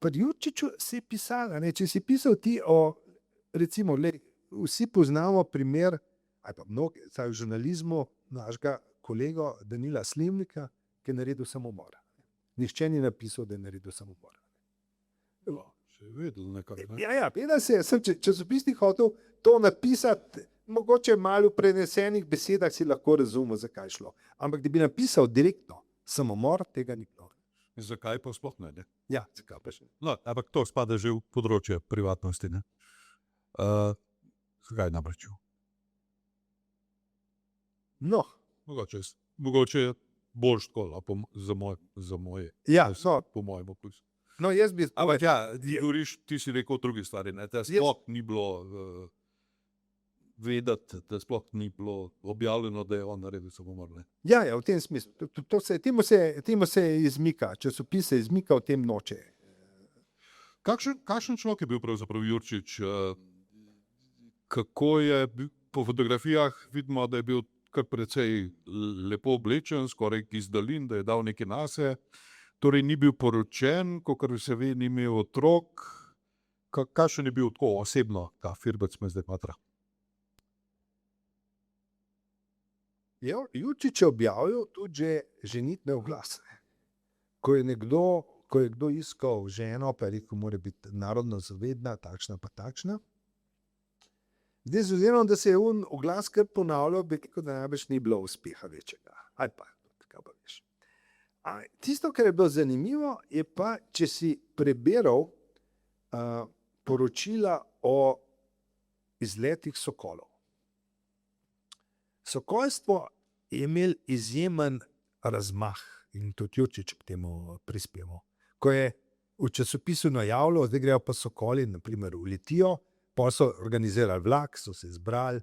Pri Jurčiču se je pisalo, če si pisal ti recimo, vsi poznamo primer, ali pa mnogi, v žurnalizmu, našega kolega Danila Slivnika, ki je naredil samomor. Nihče ni napisal, da je naredil samomor. Se je vedel nekako. Ne? Ja, sem časopisnik hotel to napisati, mogoče malo v prenesenih besedah si lahko razumel, zakaj je šlo. Ampak da bi napisal direktno samomor, tega ni bilo. Zakaj pa sploh ne? Ja, zakaj pa še? No, ampak to spada že v področje privatnosti. Ne? Zakaj namreč? No. Mogoče je bolj škola za moje. Ja, po mojem okusu. No, jaz bi... Ampak ja, ti si rekel o drugi stvari, ne? Da sploh ni bilo vedeti, da sploh ni bilo objavljeno, da je on naredil samomor. Ne? Ja, v tem smislu. Temu se izmika, časopis se izmika, v tem noče. Kakšen človek je bil pravzaprav Jurčič? Kako je po fotografijah vidimo, da je bil kar precej lepo oblečen, skoraj izdalin, da je dal nekaj nase. Torej ni bil poročen, kakor se ve, ni imel otrok. Kakšen je bil tako osebno, ta Firbec me zdaj matra? Jurčič je objavil tudi že ženitne oglase. Ko je kdo iskal ženo, pa je rekel, mora biti narodno zavedna, takšna pa takšna. Zdaj, z ozirom, da se je oglas kar ponavljal, bi rekel, da najbrž ni bilo uspeha večjega. Ali pa, tako pa veš. Tisto, kar je bilo zanimivo, je pa, če si preberal poročila o izletih sokolov. Sokolstvo je imel izjemen razmah in tudi Jurčič k temu prispeval. Ko je v časopisu najavljal, zdaj grejo pa sokoli, naprimer v Litijo, pa so organizirali vlak, so se zbrali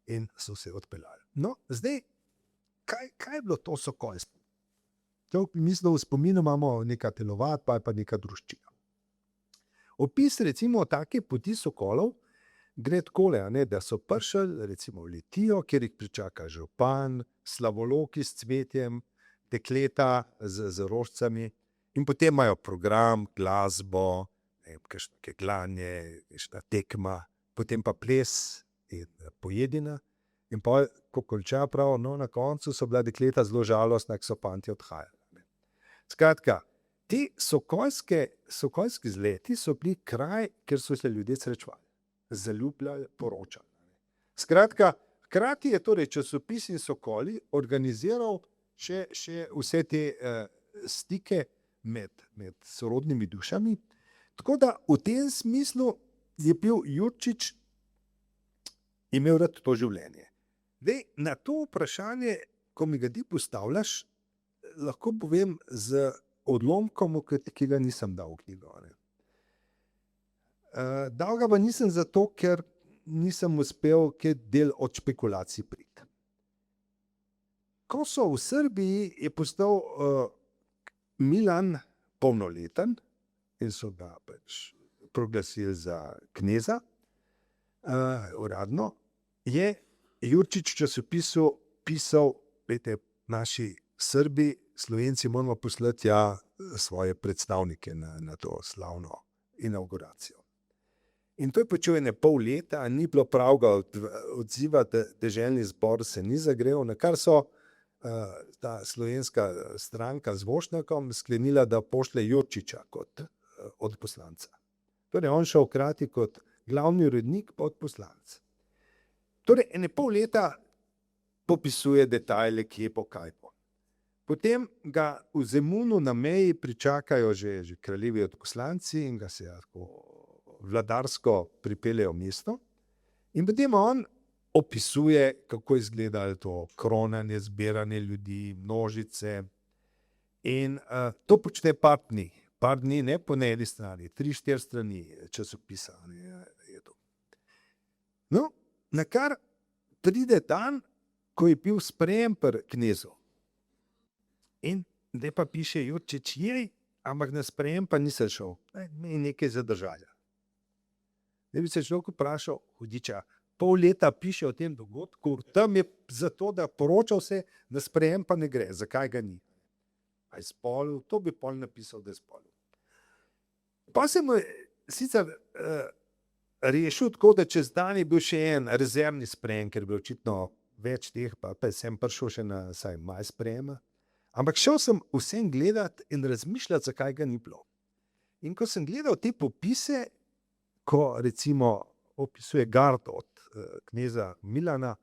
in so se odpeljali. No, zdaj, kaj je bilo to sokolstvo? To mislim, v spominu imamo neka telovat, pa je pa neka druščina. Opis recimo take poti sokolov gre takole, da so prišli recimo v Litijo, kjer jih pričaka župan, slavoloki s cvetjem, dekleta z rožcami in potem imajo program, glasbo, kakšno kegljanje, kakšna tekma, potem pa ples in pojedina. In pa, ko konča prav, na koncu so bila dekleta zelo žalostna, ko so fantje odhajali. Skratka, ti sokoljski izleti so bili kraj, kjer so se ljudje srečevali, zaljubljali, poročali. Skratka, hkrati je torej časopis in Sokoli organiziral še vse te stike med sorodnimi dušami. Tako da v tem smislu je bil Jurčič imel rad to življenje. Zdaj, na to vprašanje, ko mi ga ti postavljaš, lahko povem z odlomkom, ki ga nisem dal v knjigo. Dal ga pa nisem zato, ker nisem uspel kaj del od špekulacij priti. ko so v Srbiji, je postal Milan polnoleten in so ga pač proglasili za kneza, uradno, je Jurčič v časopisu pisal, glejte, naši Srbi, Slovenci moramo poslati svoje predstavnike na to slavno inavguracijo. In to je počel ene pol leta, ni bilo pravega odziva, deželni zbor se ni zagrel, na kar so ta slovenska stranka z Vošnakom sklenila, da pošlje Jurčiča kot odposlanca. Torej on šel hkrati kot glavni urednik pa odposlanec. Torej ene pol leta popisuje detajle, kje po kaj po. Potem ga v Zemunu na meji pričakajo že kraljevi odposlanci in ga se tako vladarsko pripeljejo v mesto. In potem on opisuje, kako izgleda to kronanje, zbiranje ljudi, množice. In to počne par dni, ne po eni strani, 3-4 strani časopisa. Je to. No, na kar pride dan, ko je bil sprejem pri knezu. In zdaj pa piše Jurčič, ampak na sprejem pa nisem šel. Me je nekaj zadržalo. Zdaj bi se človek vprašal, hudiča, pol leta piše o tem dogodku, tam je zato, da poročal se, na sprejem pa ne gre. Zakaj ga ni? A je spolil? To bi pol napisal, da je spolil. Pa se mu je sicer rešil tako, da čez dan je bil še en rezervni sprejem, ker je bilo očitno več teh, pa sem prišel še na maj sprejema. Ampak šel sem vsem gledati in razmišljati, zakaj ga ni bilo. In ko sem gledal te popise, ko recimo opisuje gardo od kneza Milana,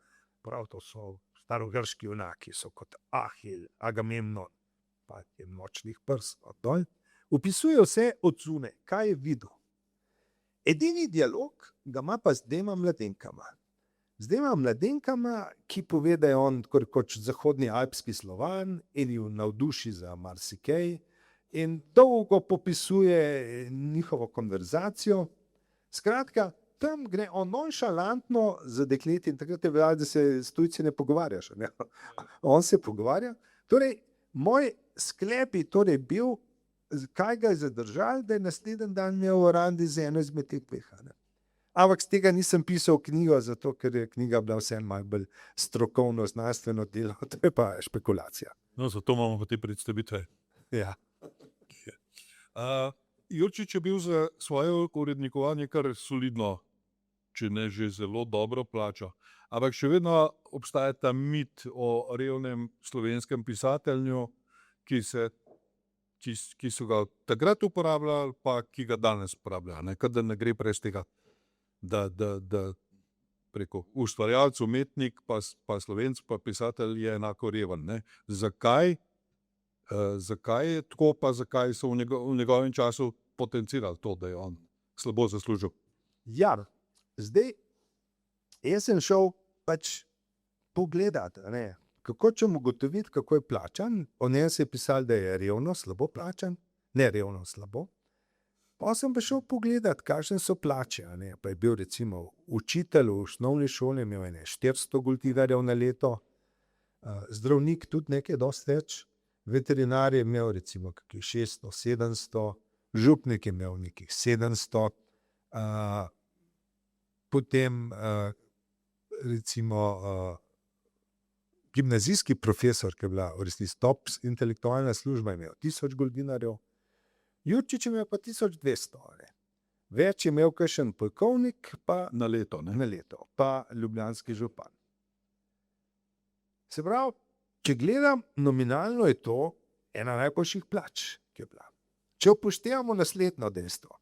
prav to so starogrški junaki, so kot Ahil, Agamemnon, pa je močnih prst od dol, opisuje vse od zunaj, kaj je videl. Edini dialog ga ima pa z dvema mladenkama. Z dvema mladenkama, ki pove, da je on kot zahodni alpski Slovan in ju navduši za marsikaj in dolgo popisuje njihovo konverzacijo. Skratka, tam gre on nonšalantno za dekleti in takrat je vedel, da se s tujci ne pogovarjaš. Ne? On se pogovarja. Torej, moj sklep je torej bil, kaj ga je zadržal, da je naslednji dan imel v randi z eno izmed teh dveh. Ampak z tega nisem pisal knjigo, zato ker je knjiga bila vseeno malo bolj strokovno, znanstveno delo, to je pa špekulacija. No, zato imamo pa te predstavitve. Ja. Jurčič je bil za svoje urednikovanje kar solidno, če ne že zelo dobro plačal. Ampak še vedno obstaja ta mit o revnem slovenskem pisatelju, ki so ga takrat uporabljali, pa ki ga danes uporabljajo. Da ne gre brez tega, da preko ustvarjalec, umetnik, pa Slovenc, pa pisatelj je enako reven. Ne? Zakaj je tako, pa zakaj so v njegovem času potencirali to, da je on slabo zaslužil? Ja, zdaj, jaz sem šel pač pogledati, kako ćemo ugotoviti, kako je plačan. O njem se je pisalo, da je revno, slabo plačan, ne revno, slabo. Pa sem pa šel pogledati, kakšne so plače. Pa je bil recimo učitelj v osnovni šoli, imel 400 gultivarjev na leto, zdravnik tudi nekaj dosti več, veterinar je imel recimo kakih 600-700, župnik je imel nekih 700, potem recimo gimnazijski profesor, ki je bila v resnici top intelektualna služba, je imel 1000 guldinarjev, Jurčič je imel pa 1200. Več je imel kakšen polkovnik pa Na leto, ne? na leto, pa ljubljanski župan. Se pravi, če gledam, nominalno je to ena najboljših plač, ki je bila. Če upoštevamo naslednjo dejstvo,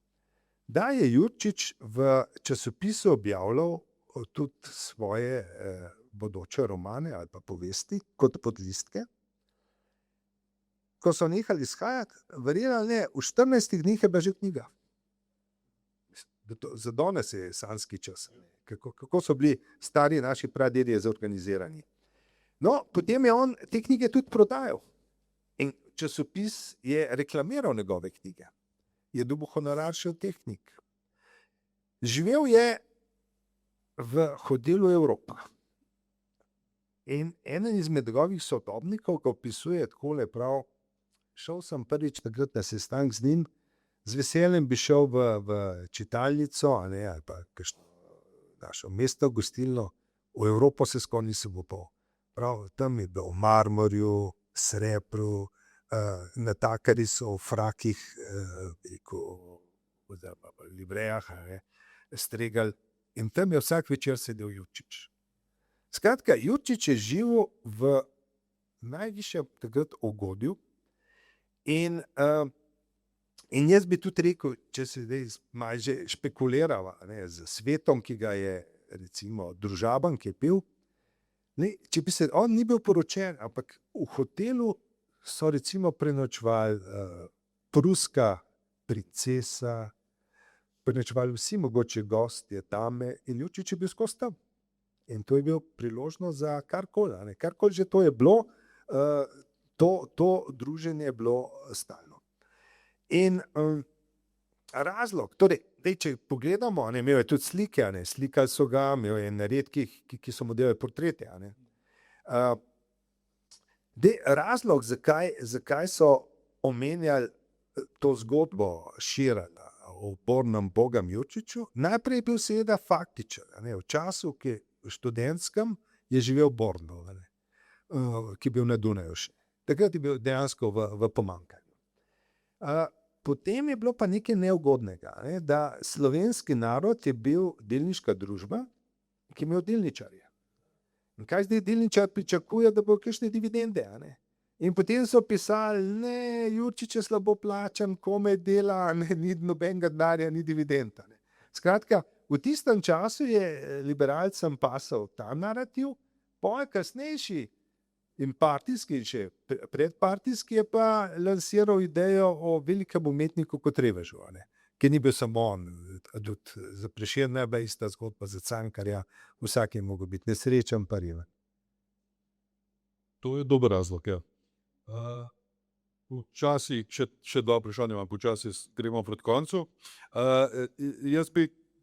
da je Jurčič v časopisu objavljal tudi svoje bodoče romane ali pa povesti kot podlistke. Ko so nehali izhajati, verjeli ali ne, v 14 dneh je bila že knjiga. Za danes je sanjski čas. Kako so bili stari naši pradedje zorganizirani. No, potem je on te knjige tudi prodajal. In časopis je reklamiral njegove knjige. Je dobil honorar še od teh knjig. Živel je v hotelu Evropa. In eden izmed njegovih sodobnikov ga opisuje takole prav, šel sem prvič takrat na sestanek z njim, z veseljem bi šel v čitalnico, ali pa kakšno našo mestno gostilno, v Evropo se skoraj nisem upal. Prav, tam je bil v marmorju, srebru, natakari so v frakih, oziroma v livrejah, stregali, in tam je vsak večer sedel Jurčič. Skratka, Jurčič je živel v najvišjem takrat ugodju in jaz bi tudi rekel, če se zdaj malo že špekulirava z svetom, ki ga je recimo družaben, ki je pil, če bi se, on ni bil poročen, ampak v hotelu so recimo prenočevali pruska princesa, prenočevali vsi mogoče gostje, dame, in Jurčič je bil skozi tam. In to je bil priložnost za karkoli, karkoli že to je bilo, to druženje je bilo stalno. In razlog, torej, če pogledamo, imel je tudi slike, slikali so ga, imel je na redkih, ki so mu delali portrete. Razlog, zakaj so omenjali to zgodbo Širana o bornem bogam Jurčiču, najprej je bil seveda faktičen. V času, ki je študentskem, je živel v Bornu, ki je bil na Dunaju še. Takrat je bil dejansko v pomanjkanju. Potem je bilo pa nekaj neugodnega, da slovenski narod je bil delniška družba, ki je imel delničarje. In kaj zdaj delničar pričakuje, da bo kakšne dividende? In potem so pisali, ne, Jurčič je slabo plačan, komaj dela, ni nobenega denarja, ni dividend. Skratka, v tistem času je liberalcem pasal ta narativ, pol kasnejši in partijski, še predpartijski, je pa lansiral idejo o velikem umetniku kot Revežu, ki ni bil samo on, tudi za Prešerna je bila ista zgodba, za Cankarja, vsak je mogel biti nesrečen, pa reven. To je dober razlog, ja. Včasih, še dva vprašanja imam, počasi gremo pred koncu.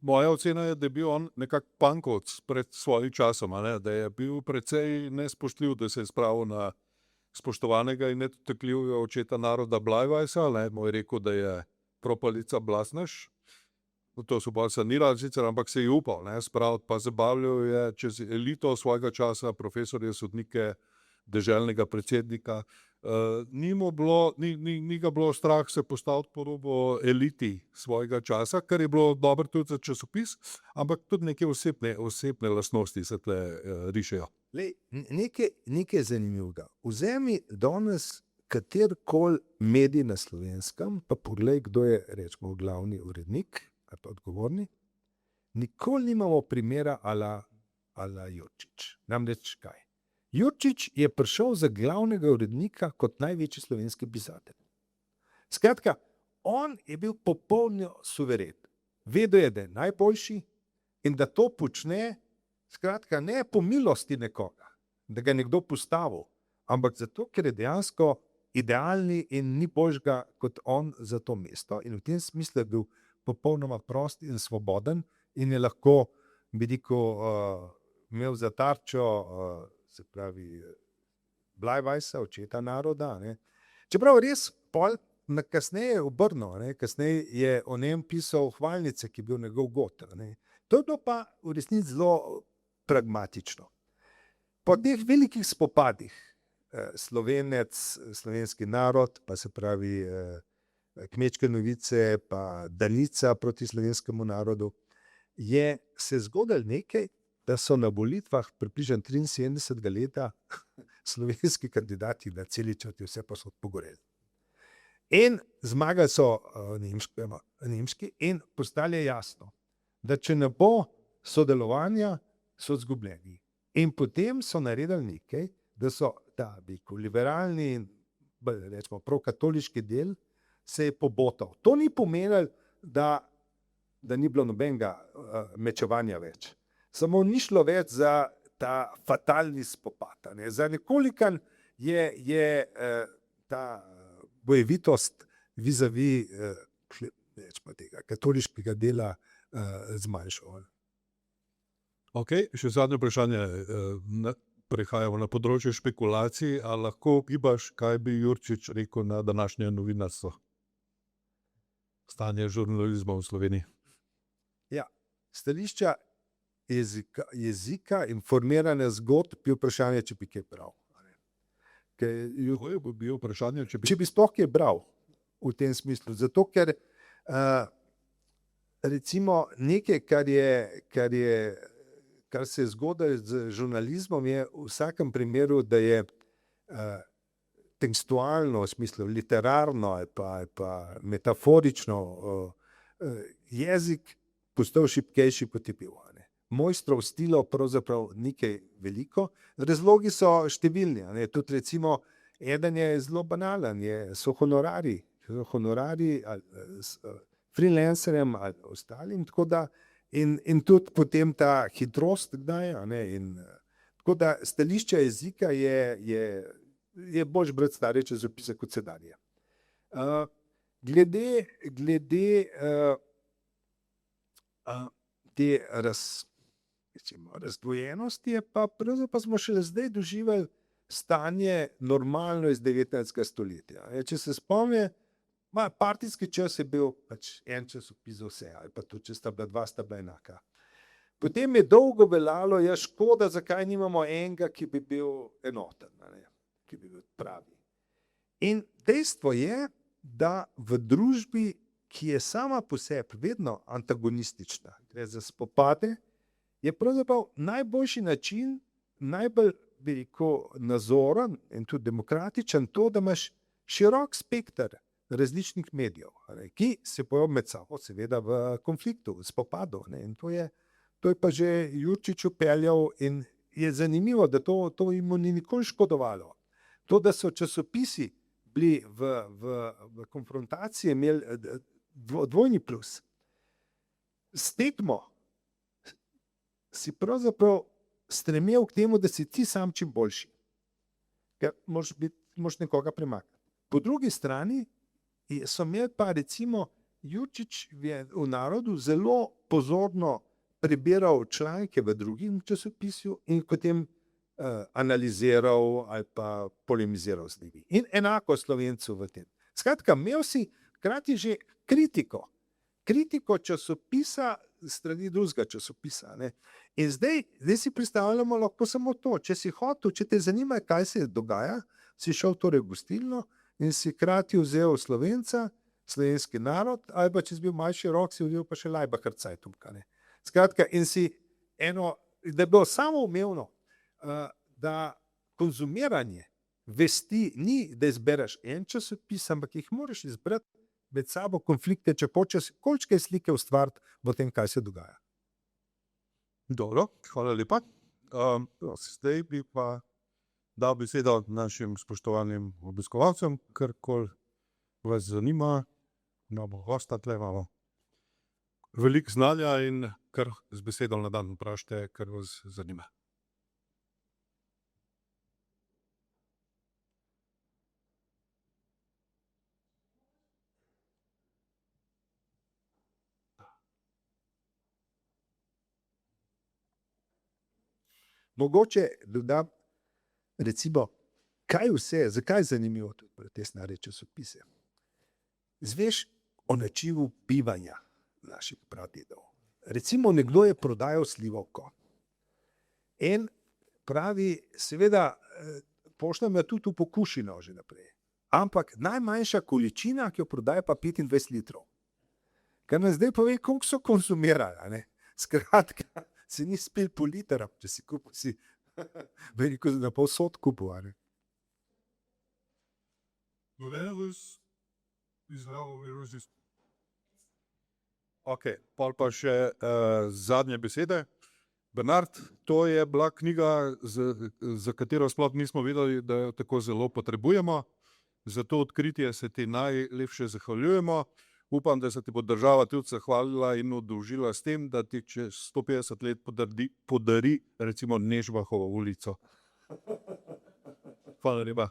Moja ocena je, da je bil on nekak pankovc pred svojim časom, da je bil precej nespoštljiv, da se je spravil na spoštovanega in nedotakljivega očeta naroda Blajvajsa, mu je rekel, da je propalica blasnež. To so pa sanirali sicer, ampak se je upal spraviti, pa zabavljal je čez elito svojega časa, profesorje, sodnike, deželnega predsednika. Ni ga bilo strah se postaviti po robu eliti svojega časa, kar je bilo dobro tudi za časopis, ampak tudi neke osebne lastnosti se tle rišejo. Nekaj zanimivega. Vzemi danes katerikoli medij na Slovenskem, pa poglej, kdo je, rečemo, glavni urednik ali pa odgovorni. Nikoli nimamo primera ala Jurčič. Namreč kaj? Jurčič je prišel za glavnega urednika kot največji slovenski pisatelj. Skratka, on je bil popolnoma suveren. Vedel je, da je najboljši in da to počne, skratka, ne po milosti nekoga, da ga je nekdo postavil, ampak zato, ker je dejansko idealni in ni boljšega kot on za to mesto. In v tem smislu je bil popolnoma prost in svoboden in je lahko, bi rekel, imel za tarčo, se pravi, Blajvajsa, očeta naroda. Čeprav res pol kasneje obrnil, kasneje je o njem pisal hvalnice, ki je bil njegov god. To je bilo pa v resnici zelo pragmatično. Po teh velikih spopadih Slovenec, slovenski narod, pa se pravi Kmečke novice, pa Danica proti slovenskemu narodu, je se zgodilo nekaj, da so na volitvah približno 73. leta slovenski kandidati na celi črti vse posod pogoreli. In zmagali so nemški in postalo je jasno, da če ne bo sodelovanja, so izgubljeni. In potem so naredili nekaj, da so ta liberalni in rečemo prokatoliški del se je pobotal. To ni pomenilo, da ni bilo nobenega mečevanja več. Samo ni šlo več za ta fatalni spopad. Za nekolikan je ta bojevitost vis-a-vis tega katoliškega dela zmanjšal. Ok, še zadnje vprašanje. prehajamo na področje špekulacij, a lahko gibaš, kaj bi Jurčič rekel na današnje novinarstvo? Stanje žurnalizma v Sloveniji. Ja, stališča jezika, informiranja zgodb je vprašanje, če bi kaj bral. To je bilo vprašanje, Če bi sploh kaj bral v tem smislu. Zato, ker recimo nekaj, kar se je zgodilo z žurnalizmom, je v vsakem primeru, da je tekstualno, v smislu literarno ali pa metaforično jezik postal šibkejši, kot je bil. Mojstrov stilov pravzaprav nekaj veliko. Razlogi so številni. Tudi recimo, eden je zelo banalen, so honorari. Honorari freelancerjem ali ostalim, tako da in tudi potem ta hitrost, kdaj, tako da stališče jezika je boljš brati stare časopise kot sedanje. Glede te razdvojenosti je pa pravzaprav smo šele zdaj doživeli stanje normalno iz 19. stoletja. Če se spomni, partijski čas je bil pač en časopis za vse, ali pa tudi, če sta bila enaka. Potem je dolgo veljalo, je škoda, zakaj nimamo enega, ki bi bil enoten, ki bi bil pravi. In dejstvo je, da v družbi, ki je sama po sebi vedno antagonistična, gre za spopade, je pravzaprav najboljši način, najbolj bi rekel nazoren in tudi demokratičen to, da imaš širok spekter različnih medijev, ki se bojo med sabo seveda v konfliktu, v spopadu. In to je pa že Jurčič vpeljal in je zanimivo, da to jim ni nikoli škodovalo. To, da so časopisi bili v konfrontaciji, imeli dvojni plus. S tekmo si pravzaprav stremel k temu, da si ti sam čim boljši. Ker moraš nekoga premakniti. Po drugi strani so imeli pa recimo Jurčič v Narodu zelo pozorno prebiral članke v drugim časopisju in potem analiziral ali pa polemiziral z njimi. In enako Slovencu v tem. Skratka, imel si hkrati že kritiko časopisa strani drugega časopisa. In zdaj si predstavljamo lahko samo to. Če si hotel, če te zanima, kaj se dogaja, si šel torej v gostilno in si hkrati vzel Slovenca, Slovenski narod, ali pa če si bil manjši rok, si vzel pa še Laibacher Zeitung. Skratka, in si da je bilo samoumevno, da konzumiranje vesti ni, da izbereš en časopis, ampak jih moraš izbrati med sabo konflikte, če hočeš kolikšne slike ustvariti o tem, kaj se dogaja. Dobro, hvala lepa. Zdaj bi pa dal besedo našim spoštovanim obiskovalcem, karkoli vas zanima. Imamo gosta, tle imamo veliko znanja in kar z besedo na dan vprašajte, kar vas zanima. Mogoče dodam, recimo, zakaj je zanimivo tudi te stare časopise. Zveš o načinu bivanja naših pradedov. Recimo, nekdo je prodajal slivovko. In pravi, seveda, pošljem jo tudi v pokušino že naprej. Ampak najmanjša količina, ki jo prodaja, pa 25 litrov. Kar nas zdaj pove, koliko so konzumirali. Skratka, se ni spil po liter, če si kupil, si veliko na povsod kupil. Ok, pol pa še zadnje besede. Bernard, to je bila knjiga, za katero sploh nismo vedeli, da jo tako zelo potrebujemo. Za to odkritje se ti najlepše zahvaljujemo. Upam, da se ti bo država tudi zahvalila in oddolžila s tem, da ti čez 150 let podari recimo Nežbahovo ulico. Hvala lepa.